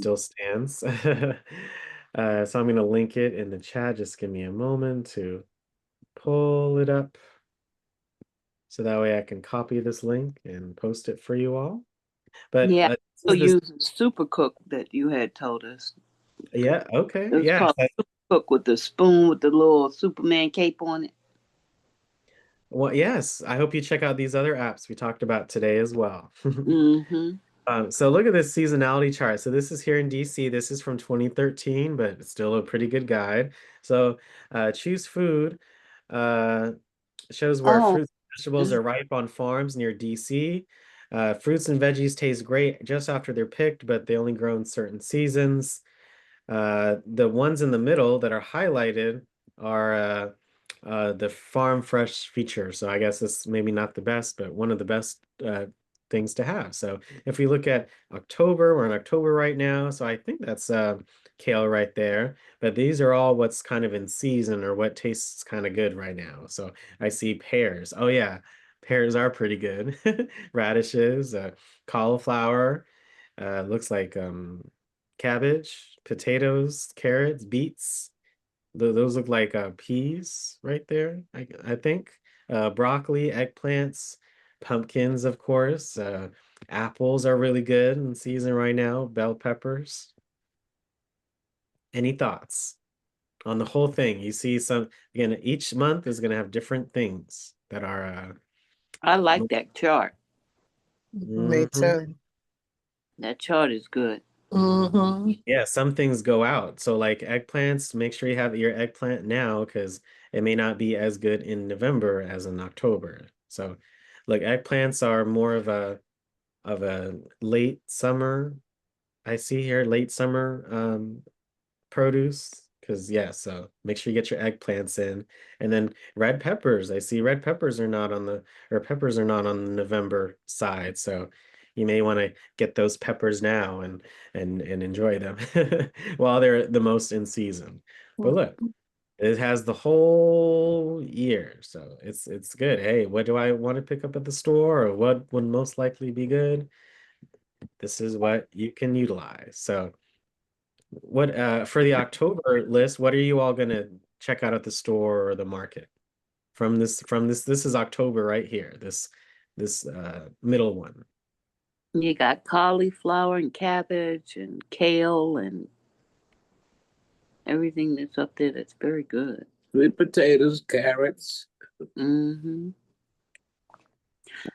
stands. So I'm gonna link it in the chat. Just give me a moment to pull it up, so that way I can copy this link and post it for you all. But Yeah, so use Supercook that you had told us. Yeah, okay. It's Yeah. called Cook with the spoon with the little Superman cape on it. Well, yes, I hope you check out these other apps we talked about today as well. Mm-hmm. So look at this seasonality chart. So this is here in DC. This is from 2013, but it's still a pretty good guide. So choose food shows where Oh, fruits and vegetables are ripe on farms near DC. Fruits and veggies taste great just after they're picked, but they only grow in certain seasons. The ones in the middle that are highlighted are the farm fresh feature. So I guess it's maybe not the best, but one of the best things to have. So if we look at October, we're in October right now. So I think that's kale right there. But these are all what's kind of in season or what tastes kind of good right now. So I see pears. Oh yeah, pears are pretty good. Radishes, cauliflower, looks like cabbage, potatoes, carrots, beets. Those look like peas right there, I think. Broccoli, eggplants, pumpkins, of course. Apples are really good in season right now. Bell peppers. Any thoughts on the whole thing? You see some, again, each month is going to have different things that are. I like that chart. Me Mhm. too. That chart is good. Mm-hmm. Yeah, some things go out. So like eggplants, make sure you have your eggplant now because it may not be as good in November as in October. So like eggplants are more of a late summer. I see here late summer produce because yeah, so make sure you get your eggplants in. And then red peppers. I see red peppers are not on the or peppers are not on the November side. So you may want to get those peppers now and enjoy them while they're the most in season. But look, it has the whole year, so it's good. Hey, what do I want to pick up at the store or what would most likely be good? This is what you can utilize. So what for the October list, what are you all gonna check out at the store or the market? This is October right here. This middle one. You got cauliflower and cabbage and kale and everything that's up there that's very good. Sweet potatoes, carrots. Mm-hmm.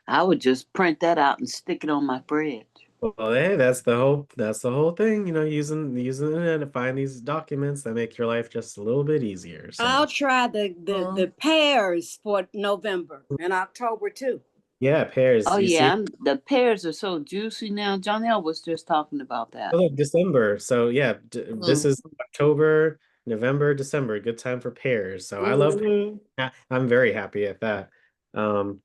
I would just print that out and stick it on my fridge. Well, hey, that's the whole thing, using the internet to find these documents that make your life just a little bit easier. So I'll try the pears for November and October too. yeah, pears. Oh You see, yeah, the pears are so juicy now. Johnelle was just talking about that. oh, look, December. So yeah, this Mm. is October, November, December. Good time for pears. So I love. Mhm. I'm very happy at that. I'm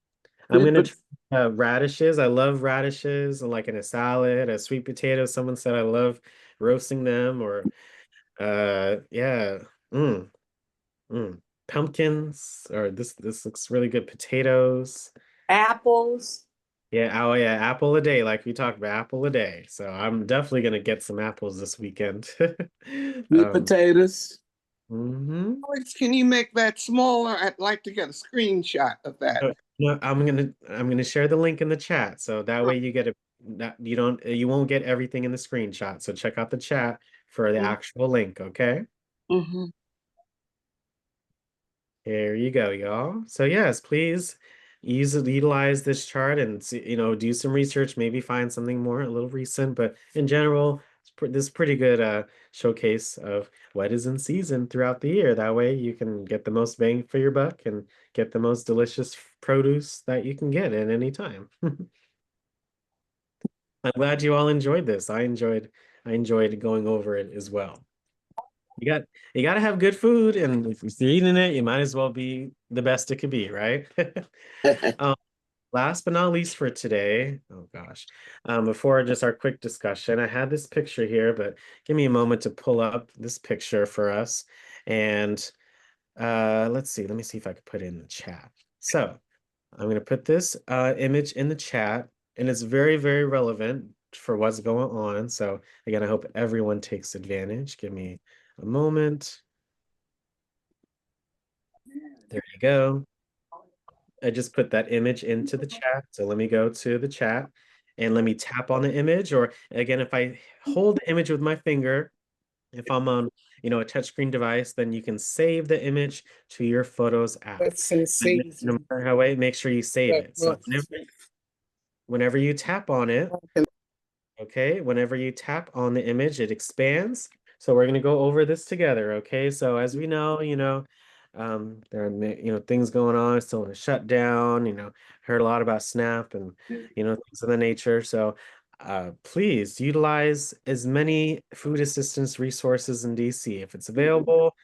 Sweet gonna pot- try radishes. I love radishes, like in a salad, a sweet potato. Someone said I love roasting them, or yeah, mm, pumpkins, or this looks really good. Potatoes. Apples. Yeah, oh yeah, apple a day, like we talked about, apple a day. So I'm definitely gonna get some apples this weekend. Sweet potatoes. Mhm. Alex, can you make that smaller? I'd like to get a screenshot of that. No, I'm gonna share the link in the chat, so that way you get you won't get everything in the screenshot. So check out the chat for the actual link, okay? Mm-hmm. Here you go, y'all. So yes, please utilize this chart and see, do some research, maybe find something more a little recent, but in general, this is pretty good showcase of what is in season throughout the year. That way you can get the most bang for your buck and get the most delicious produce that you can get at any time. I'm glad you all enjoyed this. I enjoyed going over it as well. You got to have good food, and if you're eating it, you might as well be the best it could be, right? Um, last but not least for today, oh gosh, before just our quick discussion, I had this picture here, but give me a moment to pull up this picture for us. And let's see, let me see if I could put it in the chat. So I'm going to put this image in the chat, and it's very, very relevant for what's going on. So again, I hope everyone takes advantage. Give me a moment. There you go. I just put that image into the chat. So let me go to the chat and let me tap on the image. Or again, if I hold the image with my finger If I'm on, a touchscreen device, then you can save the image to your Photos app. What's in No season? matter how way, make sure you save What it. So month? whenever you tap on it, okay, whenever you tap on the image, it expands. So we're gonna go over this together, okay? So as we know, there are things going on, still in a shutdown. Heard a lot about SNAP and things of the nature. So please utilize as many food assistance resources in DC. If it's available,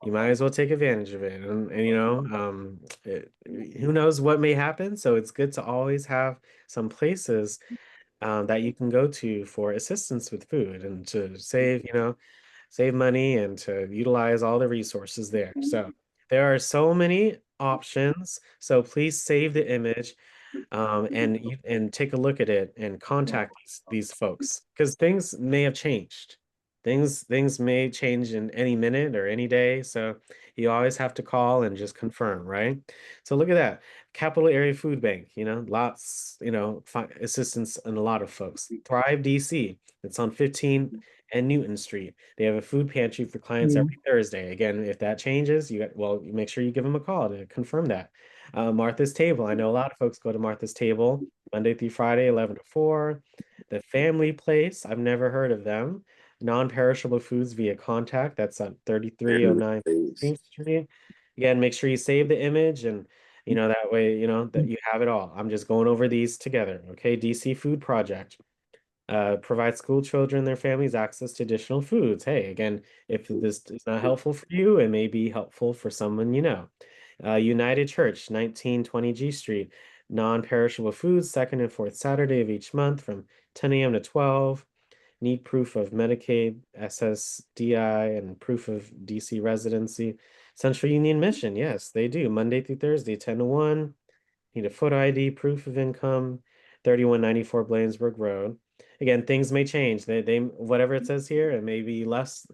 you might as well take advantage of it. Who knows what may happen? So it's good to always have some places that you can go to for assistance with food and to save money and to utilize all the resources there. So there are so many options. So please save the image and take a look at it and contact these folks because things may have changed. Things may change in any minute or any day. So you always have to call and just confirm, right? So look at that. Capital Area Food Bank, lots, assistance and a lot of folks. Thrive DC, it's on 15 and Newton Street. They have a food pantry for clients every Thursday. Again, if that changes, you make sure you give them a call to confirm that. Martha's Table. I know a lot of folks go to Martha's Table Monday through Friday, 11 to 4. The Family Place, I've never heard of them. Non-perishable foods via contact. That's on 3309 Main Street. Again, make sure you save the image and that way, that you have it all. I'm just going over these together. Okay. DC Food Project. Provide school children and their families access to additional foods. Hey, again, if this is not helpful for you, it may be helpful for someone you know. United Church, 1920 G Street, non-perishable foods, second and fourth Saturday of each month from 10 a.m. to 12. Need proof of Medicaid, SSDI, and proof of DC residency. Central Union Mission, yes, they do. Monday through Thursday, 10 to 1. Need a photo ID, proof of income, 3194 Bladensburg Road. Again, things may change. They whatever it says here, it may be less,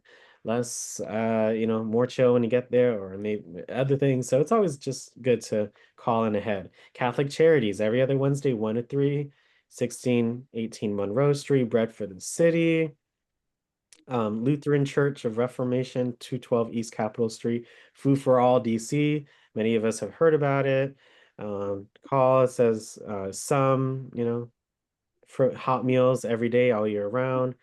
more chill when you get there, or maybe other things. So it's always just good to call in ahead. Catholic Charities, every other Wednesday, 1 to 3, 1618 Monroe Street, Bedford City. Lutheran Church of Reformation, 212 East Capitol Street, Food for All, DC. Many of us have heard about it. Call, it says some, for hot meals every day, all year round.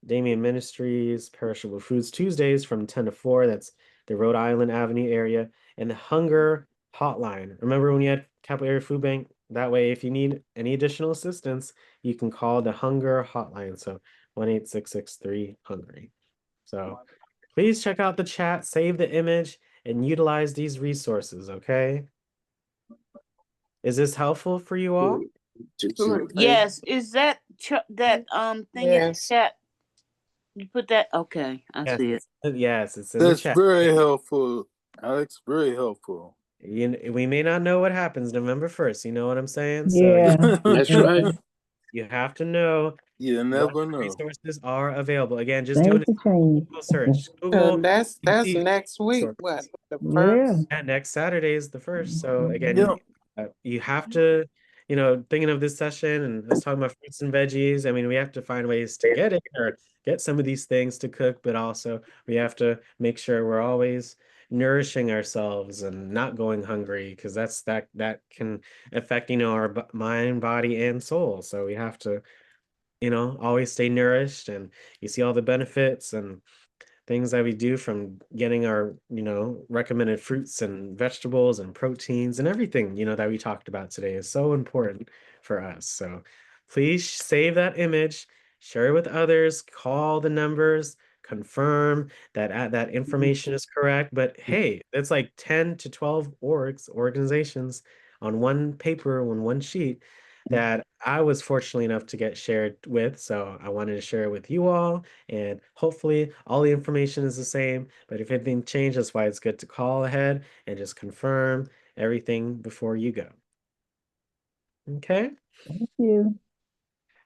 Damien Ministries, Perishable Foods Tuesdays from 10 to 4. That's the Rhode Island Avenue area. And the Hunger Hotline. Remember when you had Capital Area Food Bank? That way, if you need any additional assistance, you can call the Hunger Hotline. So 1-866-3-HUNGRY. So please check out the chat, save the image, and utilize these resources, okay? Is this helpful for you all? Yes, is that that thing in the Yes. chat? You put that? Okay, I see it. Yes, it's in the That's chat. very helpful, Alex. Very helpful. We may not know what happens November 1st. You know what I'm saying? Yeah. So That's right. you have to know You what never know. resources are available. Again, just Things doing to change. a Google search. Google That's DC next week. resources. What? The Yeah. first? Yeah, next Saturday is the 1st. So again, Yep. you have to, thinking of this session and us talking about fruits and veggies. I mean, we have to find ways to get it or get some of these things to cook, but also we have to make sure we're always nourishing ourselves and not going hungry, because that can affect, our mind, body, and soul. So we have to, always stay nourished, and you see all the benefits and things that we do from getting our, recommended fruits and vegetables and proteins and everything, that we talked about today is so important for us. So please save that image, share it with others, call the numbers, confirm that that information is correct. But hey, it's like 10 to 12 organizations on one paper, on one sheet, that I was fortunate enough to get shared with. So I wanted to share it with you all, and hopefully all the information is the same. But if anything changes, that's why it's good to call ahead and just confirm everything before you go. Okay. Thank you.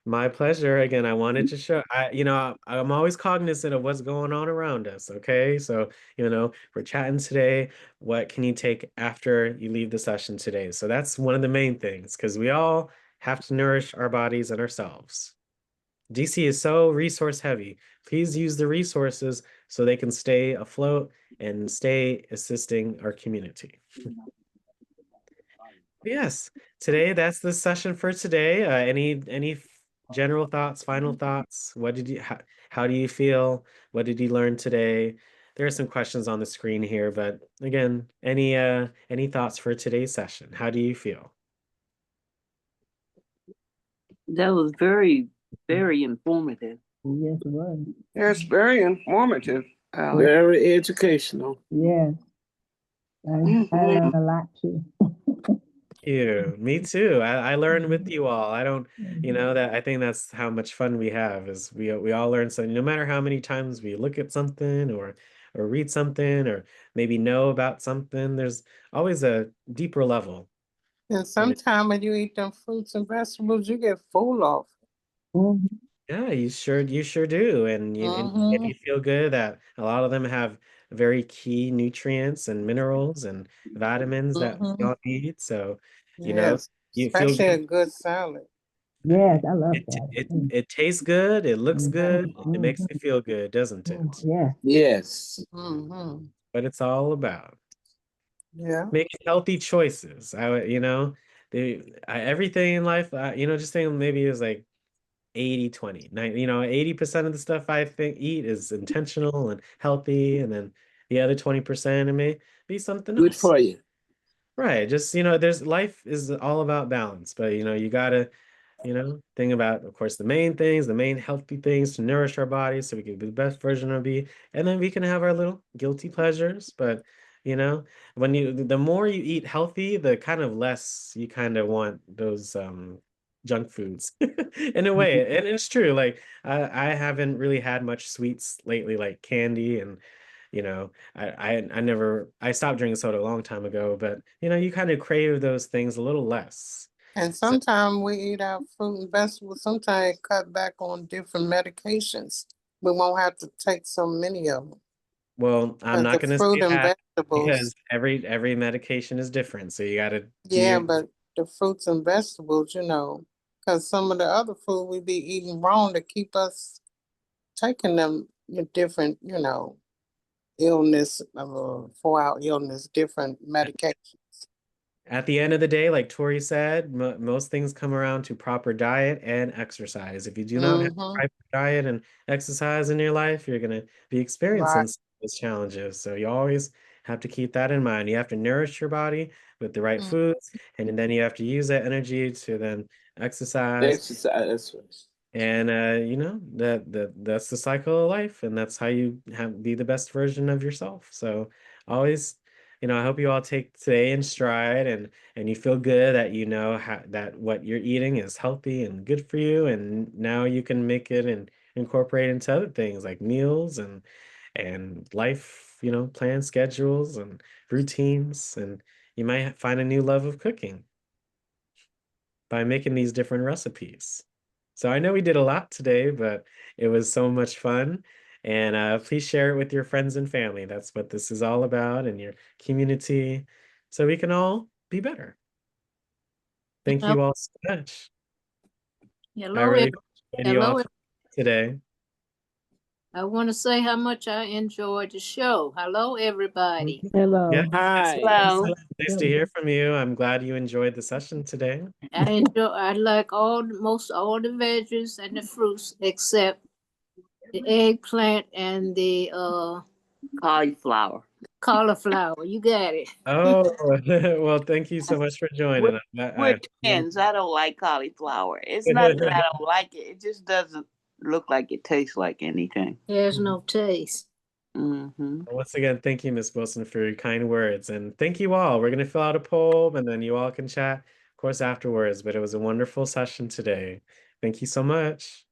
My pleasure. Again, I wanted to show, I'm always cognizant of what's going on around us. Okay. So, we're chatting today. What can you take after you leave the session today? So that's one of the main things, because we all have to nourish our bodies and ourselves. DC is so resource heavy. Please use the resources so they can stay afloat and stay assisting our community. Yes, today that's the session for today. Any general thoughts, final thoughts? What did you how do you feel? What did you learn today? There are some questions on the screen here, but again, any thoughts for today's session? How do you feel? That was very, very informative. Yes, it was. It's very informative, Alex. Very educational. Yes. I learned a lot too. Me too. I learned with you all. I don't, that I think that's how much fun we have is we all learn something. No matter how many times we look at something or read something or maybe know about something, there's always a deeper level. And sometimes when you eat them fruits and vegetables, you get full off. Yeah, you sure do, and you feel good that a lot of them have very key nutrients and minerals and vitamins that we all need. So, Yes, you feel especially a good. good salad. Yes, I love that. It tastes good, it looks good, it makes you feel good, doesn't it? Yeah. Yes. What it's all about. Yeah. Making healthy choices. Everything in life, just saying maybe it's like 80-20. 80% of the stuff I think eat is intentional and healthy, and then the other 20% it may be something Good else. for you. Right. Just, life is all about balance, but you gotta, think about, of course, the main things, the main healthy things to nourish our bodies so we can be the best version of be, and then we can have our little guilty pleasures. But the more you eat healthy, the kind of less you kind of want those junk foods in a way. And it's true. Like I haven't really had much sweets lately, like candy, and I stopped drinking soda a long time ago, but you kind of crave those things a little less. And sometimes we eat our fruit and vegetables, sometimes cut back on different medications. We won't have to take so many of them. Well, I'm But not the going to fruit say and that vegetables, because every medication is different. So you got to do yeah, your but the fruits and vegetables, because some of the other food we be eating wrong to keep us taking them with different, illness, for our illness, different medications. At the end of the day, like Tori said, most things come around to proper diet and exercise. If you do not have proper diet and exercise in your life, you're going to be experiencing Right. some of those challenges. So you always have to keep that in mind. You have to nourish your body with the right foods, and then you have to use that energy to then exercise. Exercise. And that's the cycle of life, and that's how you be the best version of yourself. So always, I hope you all take today in stride, and you feel good that that what you're eating is healthy and good for you, and now you can make it and incorporate into other things like meals and life, plan schedules and routines, and you might find a new love of cooking by making these different recipes. So I know we did a lot today, but it was so much fun. And please share it with your friends and family. That's what this is all about, and your community, so we can all be better. Thank you all so much. I really appreciate you all today. I want to say how much I enjoyed the show. Hello, everybody. Hello. Yeah, Hi. Hello. nice to hear from you. I'm glad you enjoyed the session today. I like most all the veggies and the fruits except the eggplant and the Cauliflower. cauliflower. You got it. Oh, well, thank you so much for joining. We're twins. I don't like cauliflower. It's not that I don't like it. It just doesn't look like it tastes like anything. There's no taste. Once again, thank you, Miss Wilson, for your kind words. And thank you all. We're going to fill out a poll, and then you all can chat, of course, afterwards. But it was a wonderful session today. Thank you so much.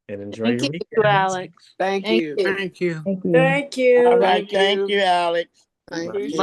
And enjoy your weekend. Thank you, Alex. Thank you. Thank you. Thank you. Thank you. All right. Thank you, Alex. Thank Must you.